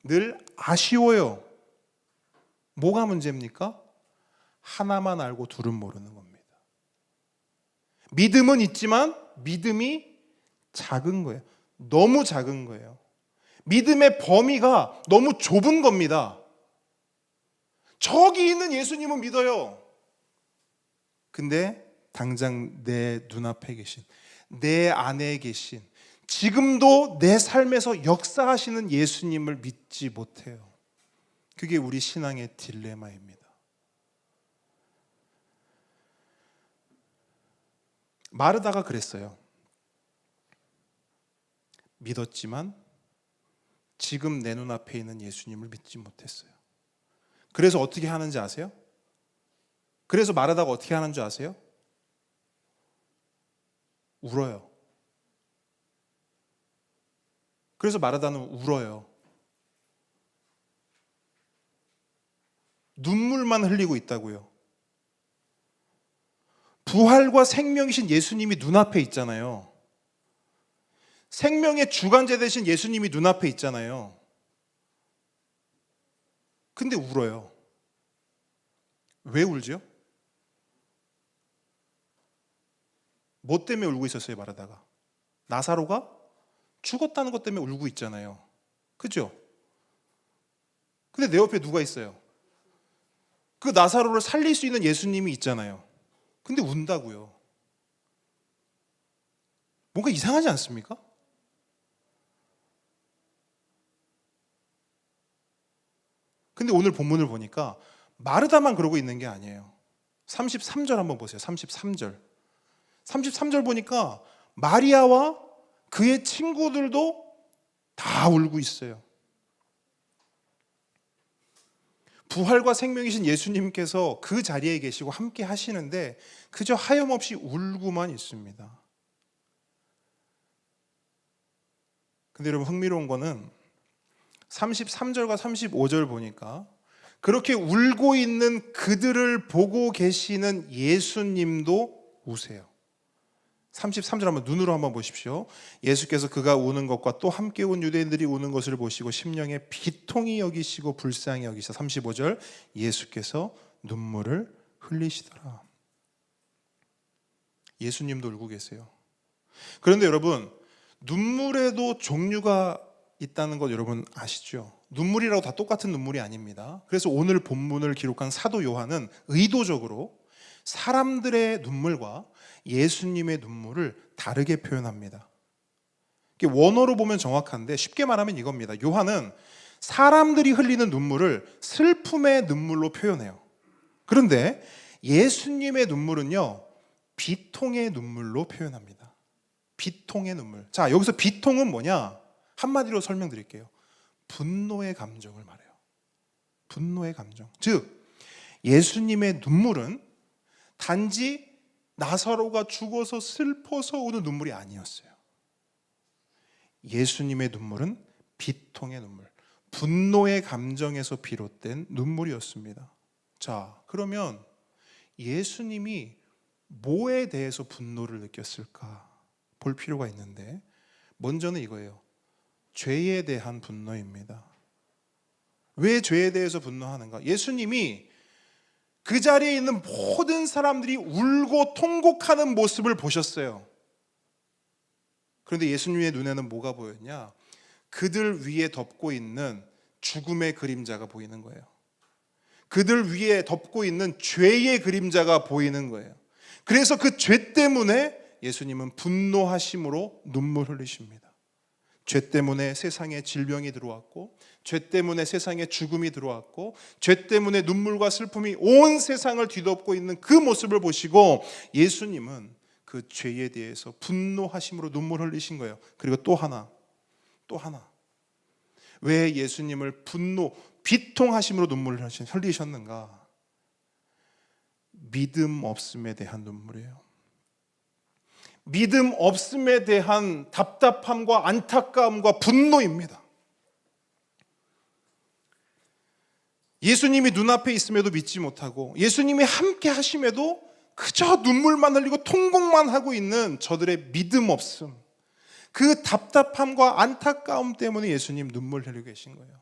늘 아쉬워요. 뭐가 문제입니까? 하나만 알고 둘은 모르는 겁니다. 믿음은 있지만 믿음이 작은 거예요. 너무 작은 거예요. 믿음의 범위가 너무 좁은 겁니다. 저기 있는 예수님은 믿어요. 근데 당장 내 눈앞에 계신, 내 안에 계신, 지금도 내 삶에서 역사하시는 예수님을 믿지 못해요. 그게 우리 신앙의 딜레마입니다. 마르다가 그랬어요. 믿었지만 지금 내 눈앞에 있는 예수님을 믿지 못했어요. 그래서 어떻게 하는지 아세요? 그래서 마르다가 어떻게 하는 줄 아세요? 울어요. 그래서 마르다는 울어요. 눈물만 흘리고 있다고요. 부활과 생명이신 예수님이 눈앞에 있잖아요. 생명의 주관자 되신 예수님이 눈앞에 있잖아요. 근데 울어요. 왜 울죠? 뭐 때문에 울고 있었어요, 마르다가? 나사로가 죽었다는 것 때문에 울고 있잖아요. 그죠? 근데 내 옆에 누가 있어요? 그 나사로를 살릴 수 있는 예수님이 있잖아요. 근데 운다고요. 뭔가 이상하지 않습니까? 근데 오늘 본문을 보니까 마르다만 그러고 있는 게 아니에요. 33절 한번 보세요. 33절. 33절 보니까 마리아와 그의 친구들도 다 울고 있어요. 부활과 생명이신 예수님께서 그 자리에 계시고 함께 하시는데 그저 하염없이 울고만 있습니다. 근데 여러분 흥미로운 거는 33절과 35절 보니까 그렇게 울고 있는 그들을 보고 계시는 예수님도 우세요. 33절 한번 눈으로 한번 보십시오. 예수께서 그가 우는 것과 또 함께 온 유대인들이 우는 것을 보시고 심령에 비통히 여기시고 불쌍히 여기사 35절 예수께서 눈물을 흘리시더라. 예수님도 울고 계세요. 그런데 여러분 눈물에도 종류가 있다는 것 여러분 아시죠? 눈물이라고 다 똑같은 눈물이 아닙니다. 그래서 오늘 본문을 기록한 사도 요한은 의도적으로 사람들의 눈물과 예수님의 눈물을 다르게 표현합니다. 원어로 보면 정확한데 쉽게 말하면 이겁니다. 요한은 사람들이 흘리는 눈물을 슬픔의 눈물로 표현해요. 그런데 예수님의 눈물은요, 비통의 눈물로 표현합니다. 비통의 눈물. 자, 여기서 비통은 뭐냐? 한마디로 설명드릴게요. 분노의 감정을 말해요. 분노의 감정. 즉, 예수님의 눈물은 단지 나사로가 죽어서 슬퍼서 오는 눈물이 아니었어요. 예수님의 눈물은 비통의 눈물, 분노의 감정에서 비롯된 눈물이었습니다. 자, 그러면 예수님이 뭐에 대해서 분노를 느꼈을까 볼 필요가 있는데 먼저는 이거예요. 죄에 대한 분노입니다. 왜 죄에 대해서 분노하는가? 예수님이 그 자리에 있는 모든 사람들이 울고 통곡하는 모습을 보셨어요. 그런데 예수님의 눈에는 뭐가 보였냐? 그들 위에 덮고 있는 죽음의 그림자가 보이는 거예요. 그들 위에 덮고 있는 죄의 그림자가 보이는 거예요. 그래서 그 죄 때문에 예수님은 분노하심으로 눈물 흘리십니다. 죄 때문에 세상에 질병이 들어왔고, 죄 때문에 세상에 죽음이 들어왔고, 죄 때문에 눈물과 슬픔이 온 세상을 뒤덮고 있는 그 모습을 보시고 예수님은 그 죄에 대해서 분노하심으로 눈물 흘리신 거예요. 그리고 또 하나. 왜 예수님을 비통하심으로 눈물을 흘리셨는가? 믿음 없음에 대한 눈물이에요. 믿음 없음에 대한 답답함과 안타까움과 분노입니다. 예수님이 눈앞에 있음에도 믿지 못하고 예수님이 함께 하심에도 그저 눈물만 흘리고 통곡만 하고 있는 저들의 믿음 없음, 그 답답함과 안타까움 때문에 예수님 눈물 흘리고 계신 거예요.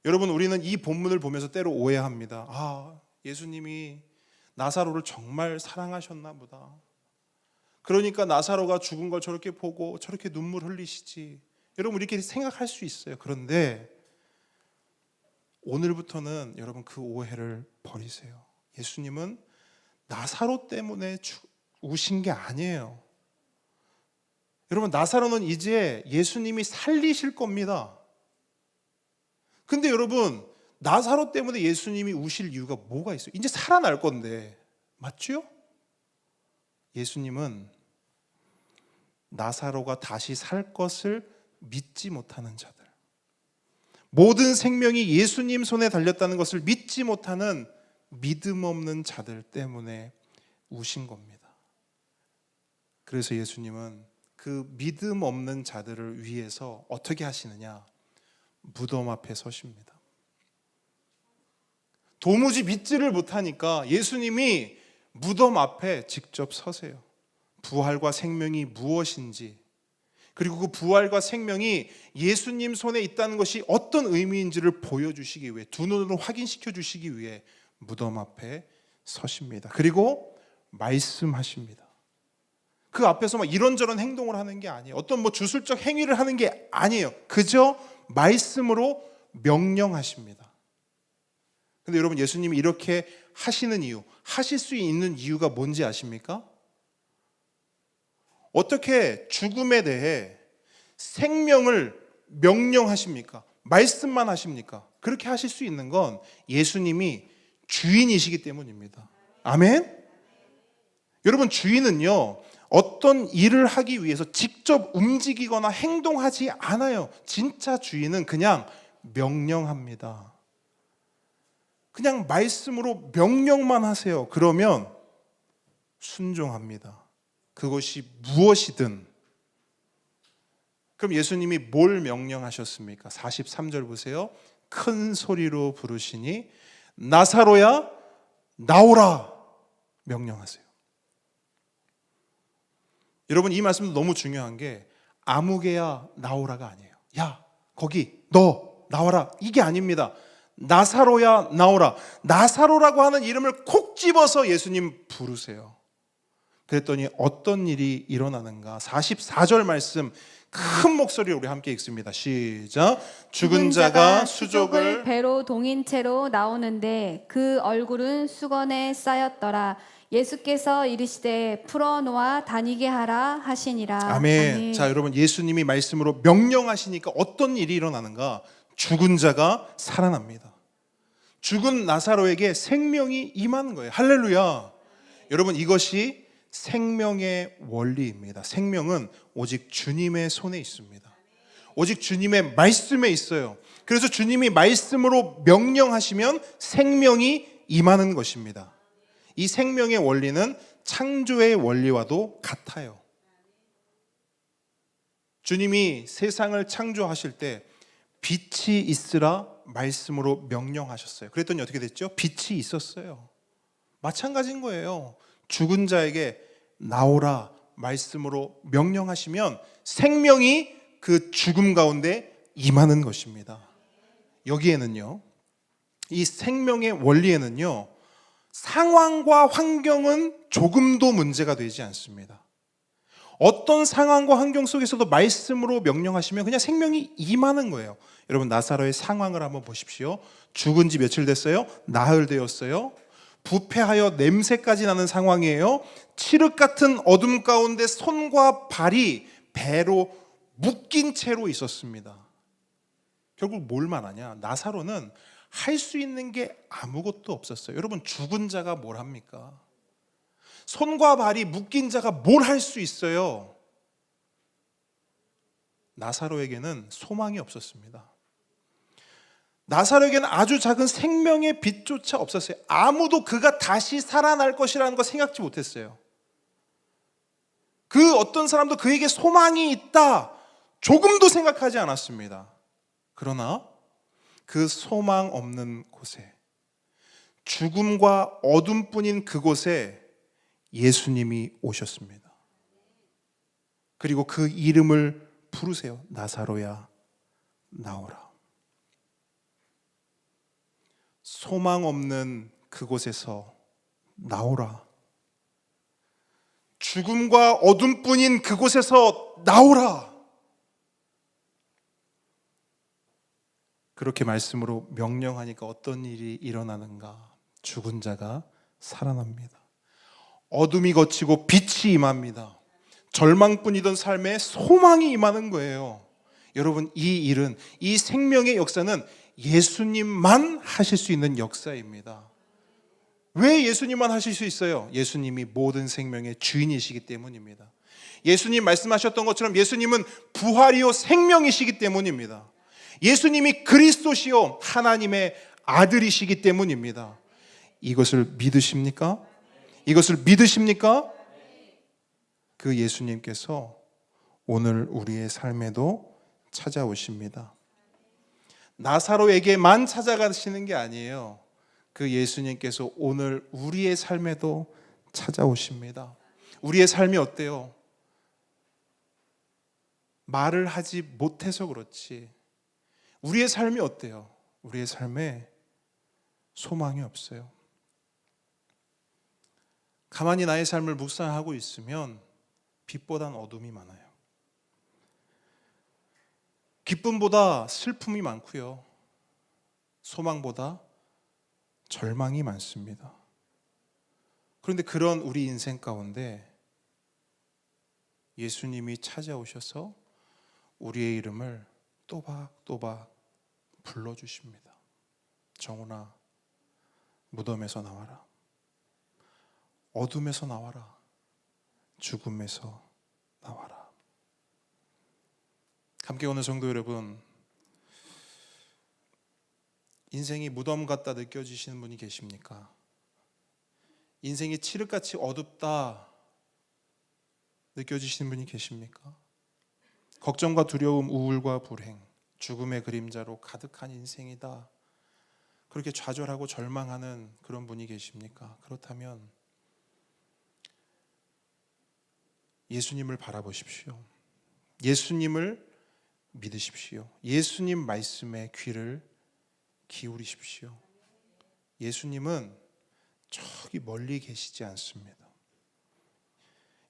여러분, 우리는 이 본문을 보면서 때로 오해합니다. 아, 예수님이 나사로를 정말 사랑하셨나 보다. 그러니까 나사로가 죽은 걸 저렇게 보고 저렇게 눈물 흘리시지. 여러분, 이렇게 생각할 수 있어요. 그런데 오늘부터는 여러분 그 오해를 버리세요. 예수님은 나사로 때문에 우신 게 아니에요. 여러분, 나사로는 이제 예수님이 살리실 겁니다. 근데 여러분, 나사로 때문에 예수님이 우실 이유가 뭐가 있어요? 이제 살아날 건데, 맞죠? 예수님은 나사로가 다시 살 것을 믿지 못하는 자들, 모든 생명이 예수님 손에 달렸다는 것을 믿지 못하는 믿음 없는 자들 때문에 우신 겁니다. 그래서 예수님은 그 믿음 없는 자들을 위해서 어떻게 하시느냐? 무덤 앞에 서십니다. 도무지 믿지를 못하니까 예수님이 무덤 앞에 직접 서세요. 부활과 생명이 무엇인지, 그리고 그 부활과 생명이 예수님 손에 있다는 것이 어떤 의미인지를 보여주시기 위해, 두 눈으로 확인시켜 주시기 위해 무덤 앞에 서십니다. 그리고 말씀하십니다. 그 앞에서 막 이런저런 행동을 하는 게 아니에요. 어떤 주술적 행위를 하는 게 아니에요. 그저 말씀으로 명령하십니다. 근데 여러분, 예수님이 이렇게 하시는 이유, 하실 수 있는 이유가 뭔지 아십니까? 어떻게 죽음에 대해 생명을 명령하십니까? 말씀만 하십니까? 그렇게 하실 수 있는 건 예수님이 주인이시기 때문입니다. 아멘? 여러분, 주인은요, 어떤 일을 하기 위해서 직접 움직이거나 행동하지 않아요. 진짜 주인은 그냥 명령합니다. 그냥 말씀으로 명령만 하세요. 그러면 순종합니다. 그것이 무엇이든. 그럼 예수님이 뭘 명령하셨습니까? 43절 보세요. 큰 소리로 부르시니 나사로야 나오라 명령하세요. 여러분, 이 말씀도 너무 중요한 게 아무개야 나오라가 아니에요. 야, 거기 너 나와라, 이게 아닙니다. 나사로야 나오라. 나사로라고 하는 이름을 콕 집어서 예수님 부르세요. 그랬더니 어떤 일이 일어나는가? 44절 말씀 큰 목소리로 우리 함께 읽습니다. 시작. 죽은 자가 수족을 배로 동인 채로 나오는데 그 얼굴은 수건에 쌓였더라. 예수께서 이르시되 풀어놓아 다니게 하라 하시니라. 아멘. 자, 여러분, 예수님이 말씀으로 명령하시니까 어떤 일이 일어나는가? 죽은 자가 살아납니다. 죽은 나사로에게 생명이 임하는 거예요. 할렐루야. 여러분, 이것이 생명의 원리입니다. 생명은 오직 주님의 손에 있습니다. 오직 주님의 말씀에 있어요. 그래서 주님이 말씀으로 명령하시면 생명이 임하는 것입니다. 이 생명의 원리는 창조의 원리와도 같아요. 주님이 세상을 창조하실 때 빛이 있으라 말씀으로 명령하셨어요. 그랬더니 어떻게 됐죠? 빛이 있었어요. 마찬가지인 거예요. 죽은 자에게 나오라 말씀으로 명령하시면 생명이 그 죽음 가운데 임하는 것입니다. 여기에는요, 이 생명의 원리에는요, 상황과 환경은 조금도 문제가 되지 않습니다. 어떤 상황과 환경 속에서도 말씀으로 명령하시면 그냥 생명이 임하는 거예요. 여러분, 나사로의 상황을 한번 보십시오. 죽은 지 며칠 됐어요? 나흘 되었어요. 부패하여 냄새까지 나는 상황이에요. 칠흑 같은 어둠 가운데 손과 발이 배로 묶인 채로 있었습니다. 결국 뭘 말하냐? 나사로는 할 수 있는 게 아무것도 없었어요. 여러분, 죽은 자가 뭘 합니까? 손과 발이 묶인 자가 뭘 할 수 있어요? 나사로에게는 소망이 없었습니다. 나사로에게는 아주 작은 생명의 빛조차 없었어요. 아무도 그가 다시 살아날 것이라는 거 생각지 못했어요. 그 어떤 사람도 그에게 소망이 있다, 조금도 생각하지 않았습니다. 그러나 그 소망 없는 곳에, 죽음과 어둠뿐인 그곳에 예수님이 오셨습니다. 그리고 그 이름을 부르세요. 나사로야 나오라. 소망 없는 그곳에서 나오라. 죽음과 어둠뿐인 그곳에서 나오라. 그렇게 말씀으로 명령하니까 어떤 일이 일어나는가? 죽은 자가 살아납니다. 어둠이 걷히고 빛이 임합니다. 절망뿐이던 삶에 소망이 임하는 거예요. 여러분, 이 일은, 이 생명의 역사는 예수님만 하실 수 있는 역사입니다. 왜 예수님만 하실 수 있어요? 예수님이 모든 생명의 주인이시기 때문입니다. 예수님 말씀하셨던 것처럼 예수님은 부활이요 생명이시기 때문입니다. 예수님이 그리스도시요 하나님의 아들이시기 때문입니다. 이것을 믿으십니까? 이것을 믿으십니까? 그 예수님께서 오늘 우리의 삶에도 찾아오십니다. 나사로에게만 찾아가시는 게 아니에요. 그 예수님께서 오늘 우리의 삶에도 찾아오십니다. 우리의 삶이 어때요? 말을 하지 못해서 그렇지, 우리의 삶이 어때요? 우리의 삶에 소망이 없어요. 가만히 나의 삶을 묵상하고 있으면 빛보단 어둠이 많아요. 기쁨보다 슬픔이 많고요. 소망보다 절망이 많습니다. 그런데 그런 우리 인생 가운데 예수님이 찾아오셔서 우리의 이름을 또박또박 불러주십니다. 정훈아, 무덤에서 나와라. 어둠에서 나와라. 죽음에서 나와라. 함께 오는 성도 여러분, 인생이 무덤 같다 느껴지시는 분이 계십니까? 인생이 칠흑같이 어둡다 느껴지시는 분이 계십니까? 걱정과 두려움, 우울과 불행, 죽음의 그림자로 가득한 인생이다, 그렇게 좌절하고 절망하는 그런 분이 계십니까? 그렇다면 예수님을 바라보십시오. 예수님을 믿으십시오. 예수님 말씀에 귀를 기울이십시오. 예수님은 저기 멀리 계시지 않습니다.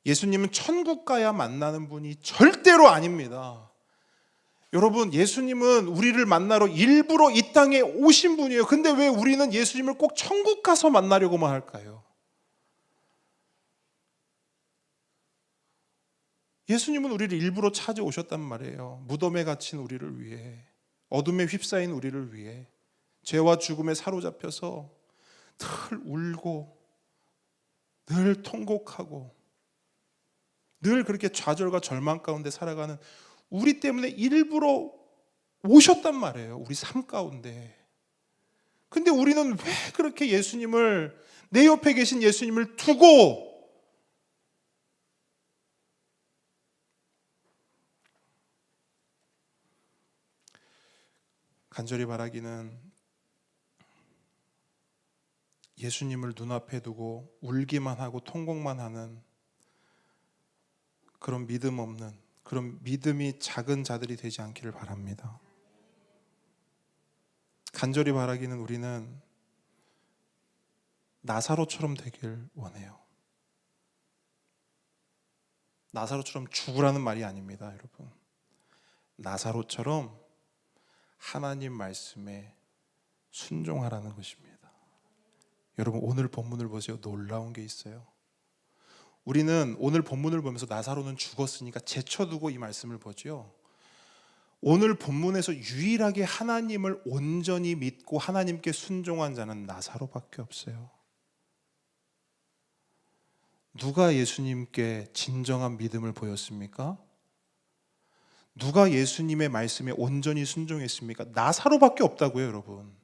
예수님은 천국 가야 만나는 분이 절대로 아닙니다. 여러분, 예수님은 우리를 만나러 일부러 이 땅에 오신 분이에요. 근데 왜 우리는 예수님을 꼭 천국 가서 만나려고만 할까요? 예수님은 우리를 일부러 찾아오셨단 말이에요. 무덤에 갇힌 우리를 위해, 어둠에 휩싸인 우리를 위해, 죄와 죽음에 사로잡혀서 늘 울고 늘 통곡하고 늘 그렇게 좌절과 절망 가운데 살아가는 우리 때문에 일부러 오셨단 말이에요. 우리 삶 가운데. 근데 우리는 왜 그렇게 예수님을, 내 옆에 계신 예수님을 두고 간절히 바라기는 예수님을 눈앞에 두고 울기만 하고 통곡만 하는 그런 믿음 없는, 그런 믿음이 작은 자들이 되지 않기를 바랍니다. 간절히 바라기는 우리는 나사로처럼 되길 원해요. 나사로처럼 죽으라는 말이 아닙니다, 여러분. 나사로처럼 하나님 말씀에 순종하라는 것입니다. 여러분, 오늘 본문을 보세요. 놀라운 게 있어요. 우리는 오늘 본문을 보면서 나사로는 죽었으니까 제쳐두고 이 말씀을 보죠. 오늘 본문에서 유일하게 하나님을 온전히 믿고 하나님께 순종한 자는 나사로밖에 없어요. 누가 예수님께 진정한 믿음을 보였습니까? 누가 예수님의 말씀에 온전히 순종했습니까? 나사로밖에 없다고요, 여러분.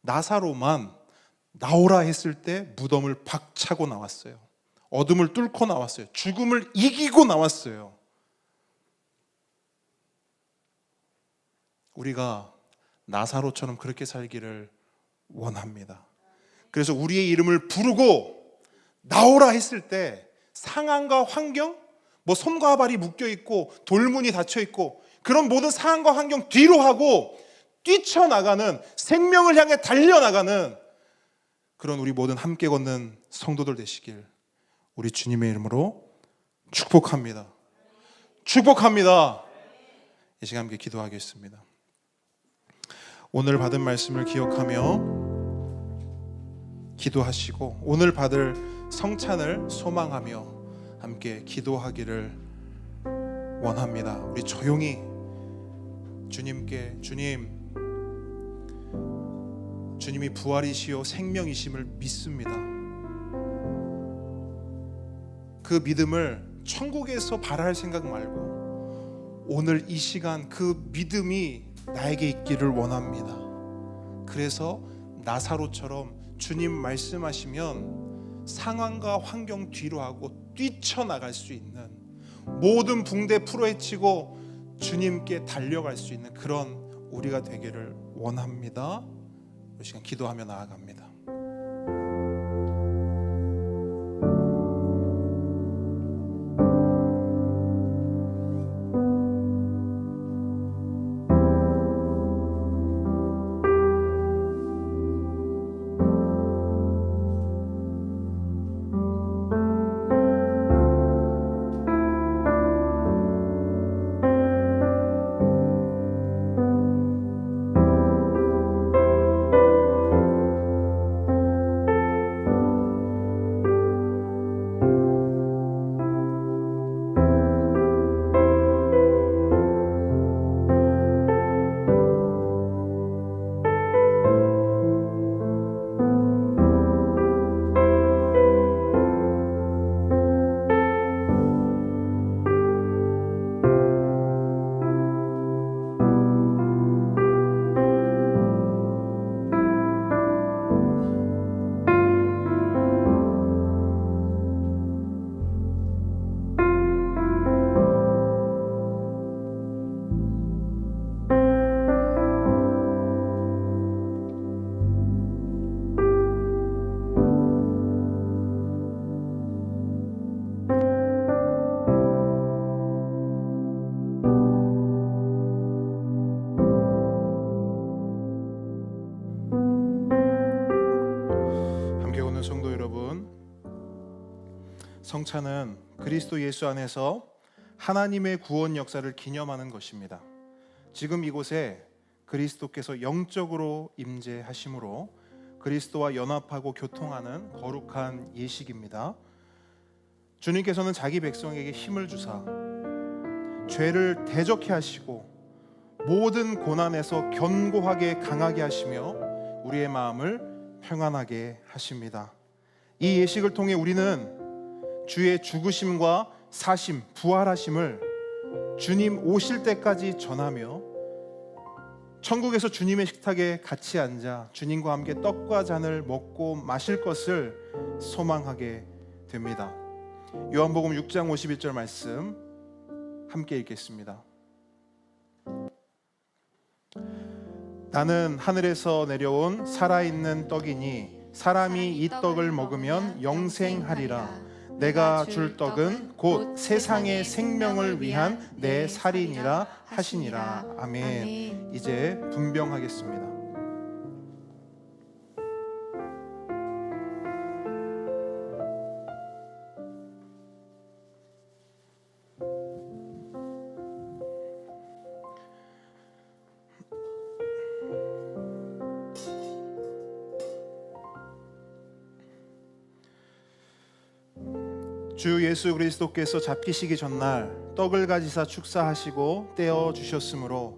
나사로만 나오라 했을 때 무덤을 박차고 나왔어요. 어둠을 뚫고 나왔어요. 죽음을 이기고 나왔어요. 우리가 나사로처럼 그렇게 살기를 원합니다. 그래서 우리의 이름을 부르고 나오라 했을 때 상황과 환경, 뭐 손과 발이 묶여 있고 돌문이 닫혀 있고 그런 모든 상황과 환경 뒤로 하고 뛰쳐나가는, 생명을 향해 달려나가는 그런 우리 모든 함께 걷는 성도들 되시길 우리 주님의 이름으로 축복합니다. 축복합니다. 이 시간 함께 기도하겠습니다. 오늘 받은 말씀을 기억하며 기도하시고 오늘 받을 성찬을 소망하며 함께 기도하기를 원합니다. 우리 조용히 주님께, 주님이 부활이시요 생명이심을 믿습니다. 그 믿음을 천국에서 바랄 생각 말고 오늘 이 시간 그 믿음이 나에게 있기를 원합니다. 그래서 나사로처럼 주님 말씀하시면 상황과 환경 뒤로 하고 뛰쳐나갈 수 있는, 모든 붕대 풀어헤치고 주님께 달려갈 수 있는 그런 우리가 되기를 원합니다. 이 시간 기도하며 나아갑니다. 사랑하는 성도 여러분, 성찬은 그리스도 예수 안에서 하나님의 구원 역사를 기념하는 것입니다. 지금 이곳에 그리스도께서 영적으로 임재하심으로 그리스도와 연합하고 교통하는 거룩한 예식입니다. 주님께서는 자기 백성에게 힘을 주사 죄를 대적케 하시고 모든 고난에서 견고하게 강하게 하시며 우리의 마음을 평안하게 하십니다. 이 예식을 통해 우리는 주의 죽으심과 사심, 부활하심을 주님 오실 때까지 전하며 천국에서 주님의 식탁에 같이 앉아 주님과 함께 떡과 잔을 먹고 마실 것을 소망하게 됩니다. 요한복음 6장 51절 말씀 함께 읽겠습니다. 나는 하늘에서 내려온 살아있는 떡이니 사람이 이 떡을 먹으면 영생하리라. 내가 줄 떡은 곧 세상의 생명을 위한 내 살이니라 하시니라. 아멘. 이제 분병하겠습니다. 주 예수 그리스도께서 잡히시기 전날 떡을 가지사 축사하시고 떼어 주셨으므로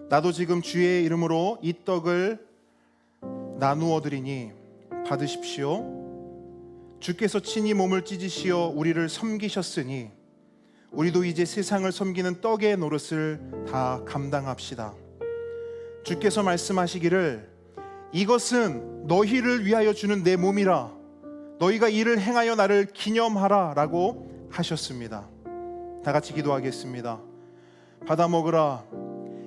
나도 지금 주의 이름으로 이 떡을 나누어 드리니 받으십시오. 주께서 친히 몸을 찢으시어 우리를 섬기셨으니 우리도 이제 세상을 섬기는 떡의 노릇을 다 감당합시다. 주께서 말씀하시기를 이것은 너희를 위하여 주는 내 몸이라. 너희가 이를 행하여 나를 기념하라 라고 하셨습니다. 다 같이 기도하겠습니다. 받아 먹으라.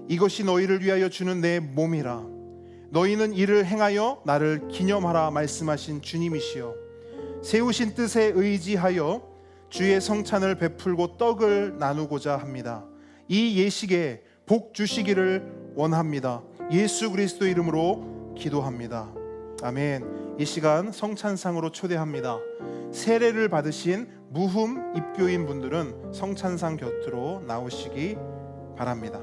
이것이 너희를 위하여 주는 내 몸이라. 너희는 이를 행하여 나를 기념하라 말씀하신 주님이시여 세우신 뜻에 의지하여 주의 성찬을 베풀고 떡을 나누고자 합니다. 이 예식에 복 주시기를 원합니다. 예수 그리스도 이름으로 기도합니다. 아멘. 이 시간 성찬상으로 초대합니다. 세례를 받으신 무흠 입교인 분들은 성찬상 곁으로 나오시기 바랍니다.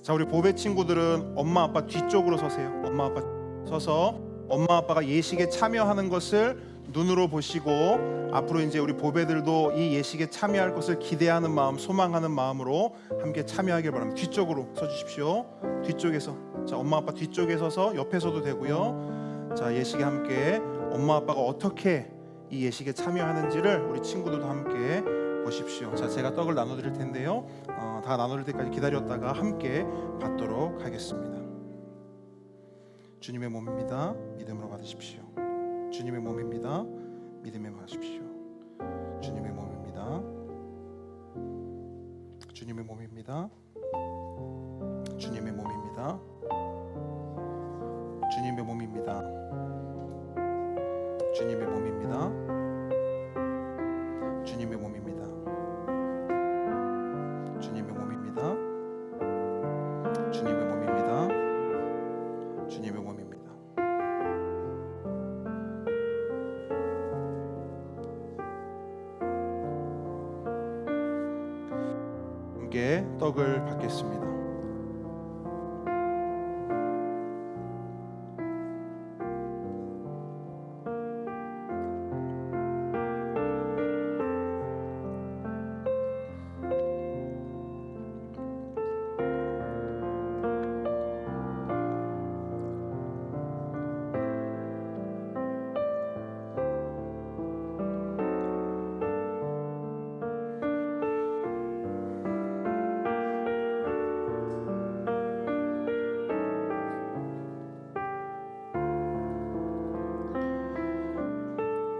자, 우리 보배 친구들은 엄마 아빠 뒤쪽으로 서세요. 엄마 아빠 서서 엄마 아빠가 예식에 참여하는 것을 눈으로 보시고 앞으로 이제 우리 보배들도 이 예식에 참여할 것을 기대하는 마음, 소망하는 마음으로 함께 참여하길 바랍니다. 뒤쪽으로 서주십시오. 뒤쪽에서, 자, 엄마 아빠 뒤쪽에 서서 옆에 서도 되고요. 자, 예식에 함께 엄마 아빠가 어떻게 이 예식에 참여하는지를 우리 친구들도 함께 보십시오. 자, 제가 떡을 나눠드릴 텐데요. 다 나눠줄 때까지 기다렸다가 함께 받도록 하겠습니다. 주님의 몸입니다. 믿음으로 받으십시오. 주님의 몸입니다. 믿음에 받으십시오. 주님의 몸입니다. 주님의 몸입니다. 주님의 몸입니다. 주님의 몸입니다. 주님의 몸입니다. 주님의 몸입니다. 주님의 몸입니다. 주님의 몸입니다. 주님의 몸입니다. 함께 떡을 받겠습니다.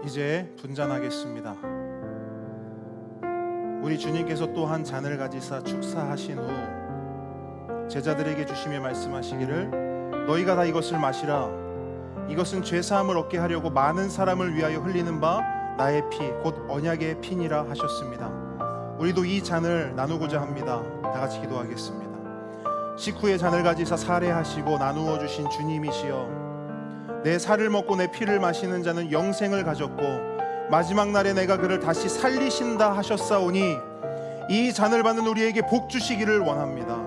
이제 분잔하겠습니다. 우리 주님께서 또 한 잔을 가지사 축사하신 후 제자들에게 주시며 말씀하시기를 너희가 다 이것을 마시라. 이것은 죄사함을 얻게 하려고 많은 사람을 위하여 흘리는 바 나의 피 곧 언약의 피니라 하셨습니다. 우리도 이 잔을 나누고자 합니다. 다 같이 기도하겠습니다. 식후에 잔을 가지사 살해하시고 나누어 주신 주님이시여, 내 살을 먹고 내 피를 마시는 자는 영생을 가졌고 마지막 날에 내가 그를 다시 살리신다 하셨사오니 이 잔을 받는 우리에게 복 주시기를 원합니다.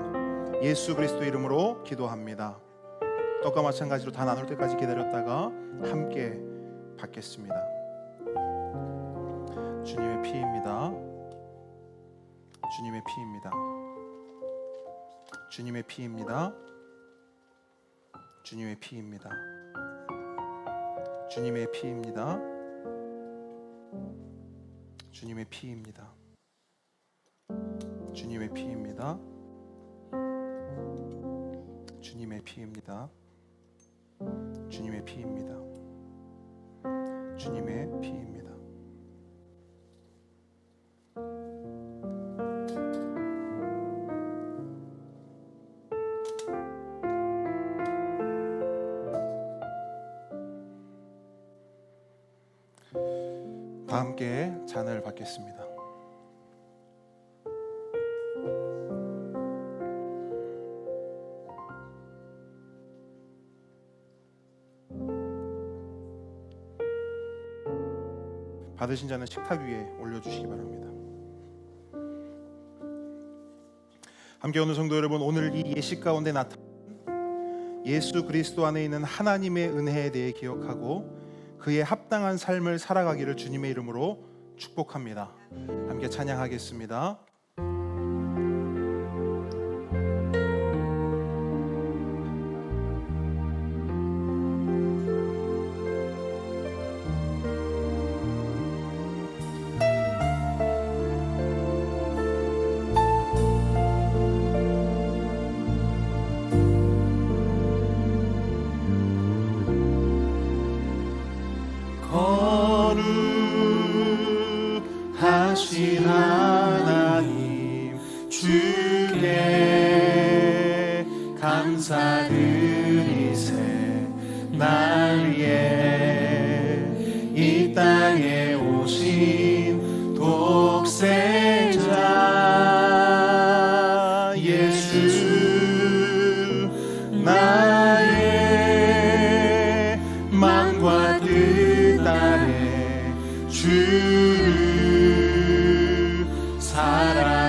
예수 그리스도 이름으로 기도합니다. 떡과 마찬가지로 다 나눌 때까지 기다렸다가 함께 받겠습니다. 주님의 피입니다. 주님의 피입니다. 주님의 피입니다. 주님의 피입니다. 주님의 피입니다. 주님의 피입니다. 주님의 피입니다. 주님의 피입니다. 주님의 피입니다. 주님의 피입니다. 다 함께 잔을 받겠습니다. 받으신 자는 식탁 위에 올려주시기 바랍니다. 함께 오는 성도 여러분, 오늘 이 예식 가운데 나타난 예수 그리스도 안에 있는 하나님의 은혜에 대해 기억하고 그의 합당한 삶을 살아가기를 주님의 이름으로 축복합니다. 함께 찬양하겠습니다. 거룩하신 하나님 주께 감사드리세. 날 위해 이 땅에 오신 독생자 예수, 나의 마음과 뜻 아래 주를 사랑합니다.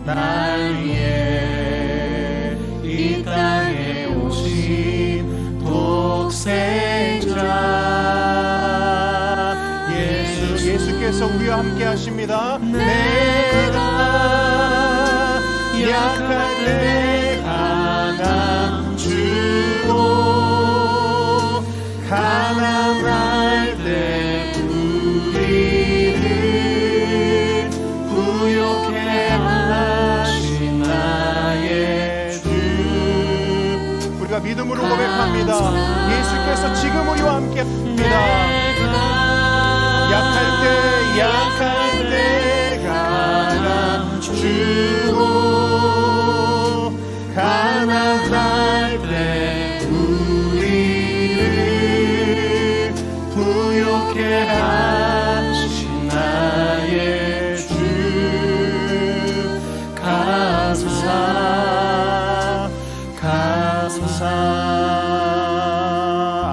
날 위해 이 땅에 오신 독생자 예수, 예수께서 우리와 함께 하십니다. 내가 약할 때 강함 주고 가난할 때 우리를 부욕해 하신 나의 주. 우리가 믿음으로 고백합니다. 예수께서 지금 우리와 함께 합니다. 약할 때 강함 주고 가난할 때 우리를 부욕해 하신 나의 주. 감사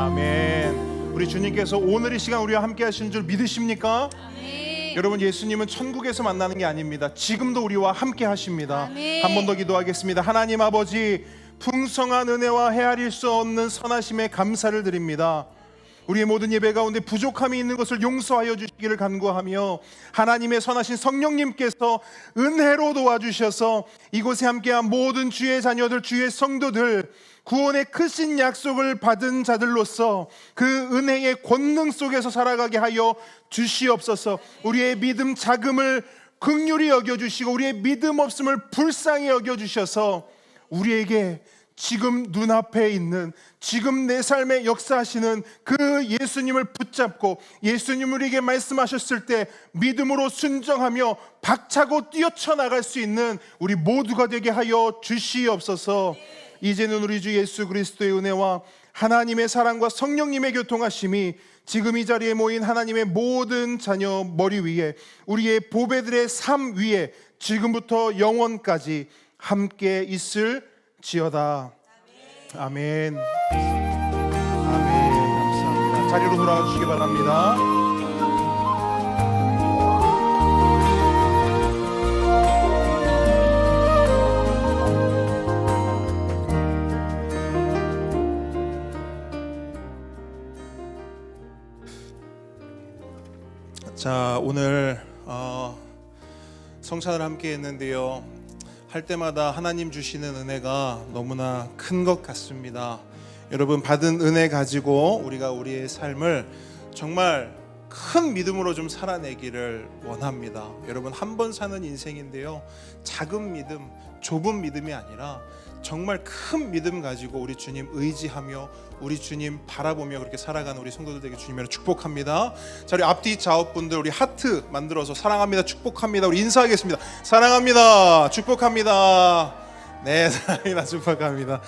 아멘. 우리 주님께서 오늘 이 시간 우리와 함께 하신 줄 믿으십니까? 여러분, 예수님은 천국에서 만나는 게 아닙니다. 지금도 우리와 함께 하십니다. 한 번 더 기도하겠습니다. 하나님 아버지, 풍성한 은혜와 헤아릴 수 없는 선하심에 감사를 드립니다. 우리의 모든 예배 가운데 부족함이 있는 것을 용서하여 주시기를 간구하며 하나님의 선하신 성령님께서 은혜로 도와주셔서 이곳에 함께한 모든 주의 자녀들, 주의 성도들, 구원의 크신 약속을 받은 자들로서 그 은혜의 권능 속에서 살아가게 하여 주시옵소서. 우리의 믿음 자금을 긍휼히 여겨주시고 우리의 믿음 없음을 불쌍히 여겨주셔서 우리에게 지금 눈앞에 있는, 지금 내 삶에 역사하시는 그 예수님을 붙잡고 예수님 우리에게 말씀하셨을 때 믿음으로 순종하며 박차고 뛰어쳐나갈 수 있는 우리 모두가 되게 하여 주시옵소서. 이제는 우리 주 예수 그리스도의 은혜와 하나님의 사랑과 성령님의 교통하심이 지금 이 자리에 모인 하나님의 모든 자녀 머리 위에, 우리의 보배들의 삶 위에 지금부터 영원까지 함께 있을지어다. 아멘. 아멘. 감사합니다. 자리로 돌아가 주시기 바랍니다. 자, 오늘 성찬을 함께 했는데요, 할 때마다 하나님 주시는 은혜가 너무나 큰 것 같습니다. 여러분, 받은 은혜 가지고 우리가 우리의 삶을 정말 큰 믿음으로 좀 살아내기를 원합니다. 여러분, 한 번 사는 인생인데요, 작은 믿음, 좁은 믿음이 아니라 정말 큰 믿음 가지고 우리 주님 의지하며 우리 주님 바라보며 그렇게 살아가는 우리 성도들 되게 주님으로 축복합니다. 자, 우리 앞뒤 좌우분들 우리 하트 만들어서 사랑합니다, 축복합니다, 우리 인사하겠습니다. 사랑합니다, 축복합니다. 네, 사랑합니다, 축복합니다.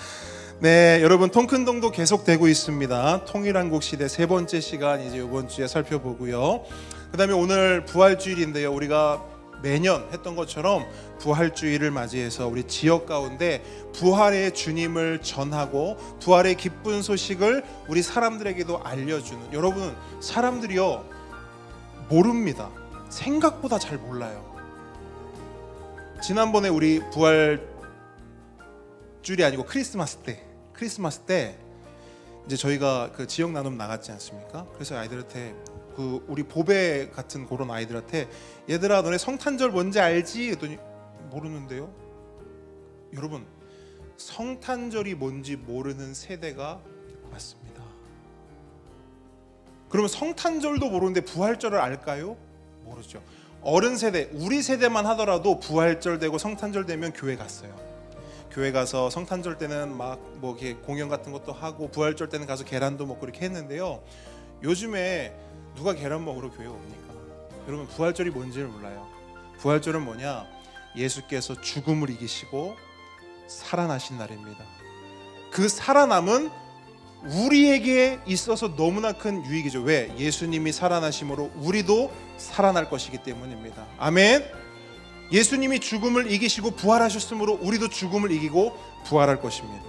네, 여러분, 통큰동도 계속되고 있습니다. 통일한국 시대 세 번째 시간 이제 이번 주에 살펴보고요. 그 다음에 오늘 부활주일인데요, 우리가 매년 했던 것처럼 부활주일을 맞이해서 우리 지역 가운데 부활의 주님을 전하고 부활의 기쁜 소식을 우리 사람들에게도 알려주는, 여러분, 사람들이요 모릅니다. 생각보다 잘 몰라요. 지난번에 우리 부활주일이 아니고 크리스마스 때 이제 저희가 그 지역 나눔 나갔지 않습니까? 그래서 아이들한테 그 우리 보배 같은 그런 아이들한테, 얘들아 너네 성탄절 뭔지 알지? 했더니 모르는데요. 여러분, 성탄절이 뭔지 모르는 세대가 많습니다. 그러면 성탄절도 모르는데 부활절을 알까요? 모르죠. 어른 세대, 우리 세대만 하더라도 부활절 되고 성탄절 되면 교회 갔어요. 교회 가서 성탄절 때는 막 뭐 이렇게 공연 같은 것도 하고 부활절 때는 가서 계란도 먹고 이렇게 했는데요, 요즘에 누가 계란 먹으러 교회 옵니까? 여러분, 부활절이 뭔지를 몰라요. 부활절은 뭐냐? 예수께서 죽음을 이기시고 살아나신 날입니다. 그 살아남은 우리에게 있어서 너무나 큰 유익이죠. 왜? 예수님이 살아나심으로 우리도 살아날 것이기 때문입니다. 아멘. 예수님이 죽음을 이기시고 부활하셨으므로 우리도 죽음을 이기고 부활할 것입니다.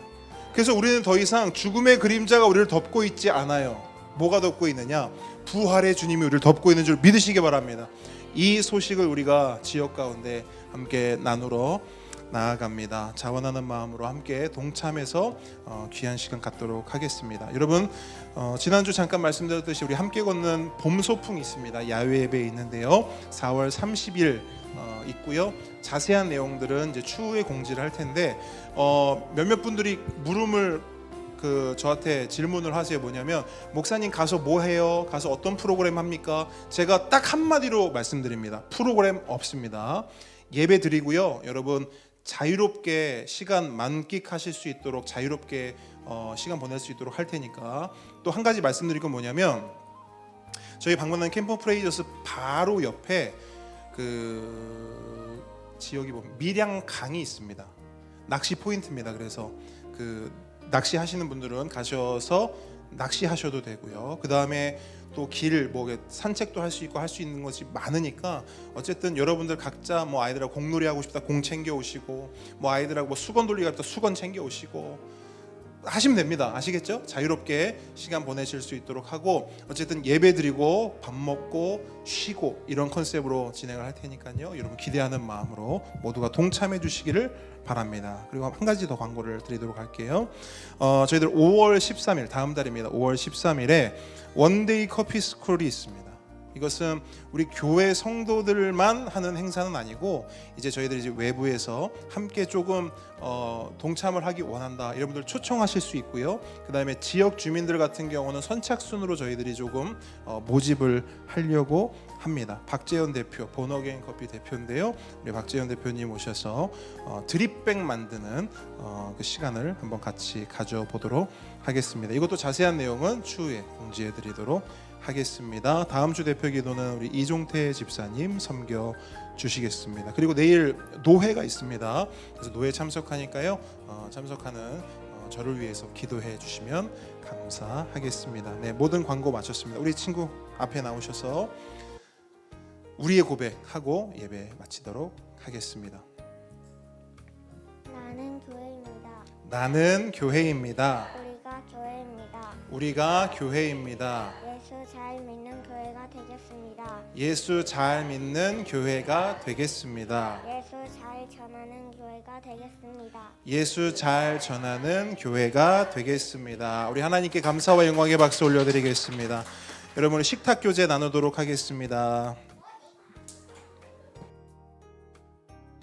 그래서 우리는 더 이상 죽음의 그림자가 우리를 덮고 있지 않아요. 뭐가 덮고 있느냐? 부활의 주님이 우리를 덮고 있는 줄 믿으시기 바랍니다. 이 소식을 우리가 지역 가운데 함께 나누러 나아갑니다. 자원하는 마음으로 함께 동참해서 귀한 시간 갖도록 하겠습니다. 여러분, 지난주 잠깐 말씀드렸듯이 우리 함께 걷는 봄 소풍이 있습니다. 야외 예배 있는데요, 4월 30일 있고요. 자세한 내용들은 이제 추후에 공지를 할 텐데, 몇몇 분들이 물음을 저한테 질문을 하세요. 뭐냐면, 목사님 가서 뭐 해요? 가서 어떤 프로그램 합니까? 제가 딱 한마디로 말씀드립니다. 프로그램 없습니다. 예배 드리고요, 여러분 자유롭게 시간 만끽하실 수 있도록, 자유롭게 시간 보낼 수 있도록 할 테니까. 또 한 가지 말씀드릴 건 뭐냐면, 저희 방문한 캠프 프레이저스 바로 옆에 그 지역이 보면 밀양강이 있습니다. 낚시 포인트입니다. 그래서 그 낚시 하시는 분들은 가셔서 낚시하셔도 되고요. 그 다음에 또 길 뭐 산책도 할 수 있고 할 수 있는 것이 많으니까, 어쨌든 여러분들 각자 뭐 아이들하고 공놀이 하고 싶다 공 챙겨 오시고, 뭐 아이들하고 뭐 수건 돌리기 할 때 수건 챙겨 오시고 하시면 됩니다. 아시겠죠? 자유롭게 시간 보내실 수 있도록 하고, 어쨌든 예배 드리고 밥 먹고 쉬고 이런 컨셉으로 진행을 할 테니까요, 여러분 기대하는 마음으로 모두가 동참해 주시기를 바랍니다. 그리고 한 가지 더 광고를 드리도록 할게요. 저희들 5월 13일 다음 달입니다. 5월 13일에 원데이 커피 스쿨이 있습니다. 이것은 우리 교회 성도들만 하는 행사는 아니고, 이제 저희들이 이제 외부에서 함께 조금 동참을 하기 원한다, 이런 분들 초청하실 수 있고요. 그 다음에 지역 주민들 같은 경우는 선착순으로 저희들이 조금 모집을 하려고 합니다. 박재현 대표, 본어게인 커피 대표인데요, 우리 박재현 대표님 오셔서 드립백 만드는 그 시간을 한번 같이 가져보도록 하겠습니다. 이것도 자세한 내용은 추후에 공지해 드리도록 하겠습니다. 다음 주 대표 기도는 우리 이종태 집사님 섬겨 주시겠습니다. 그리고 내일 노회가 있습니다. 그래서 노회 참석하니까요, 참석하는 저를 위해서 기도해 주시면 감사하겠습니다. 네, 모든 광고 마쳤습니다. 우리 친구 앞에 나오셔서 우리의 고백하고 예배 마치도록 하겠습니다. 나는 교회입니다. 나는 교회입니다. 우리가 교회입니다. 우리가 교회입니다. 예수 잘 믿는 교회가 되겠습니다. 예수 잘 믿는 교회가 되겠습니다. 예수 잘 전하는 교회가 되겠습니다. 예수 잘 전하는 교회가 되겠습니다. 우리 하나님께 감사와 영광의 박수 올려드리겠습니다. 여러분 식탁 교제 나누도록 하겠습니다.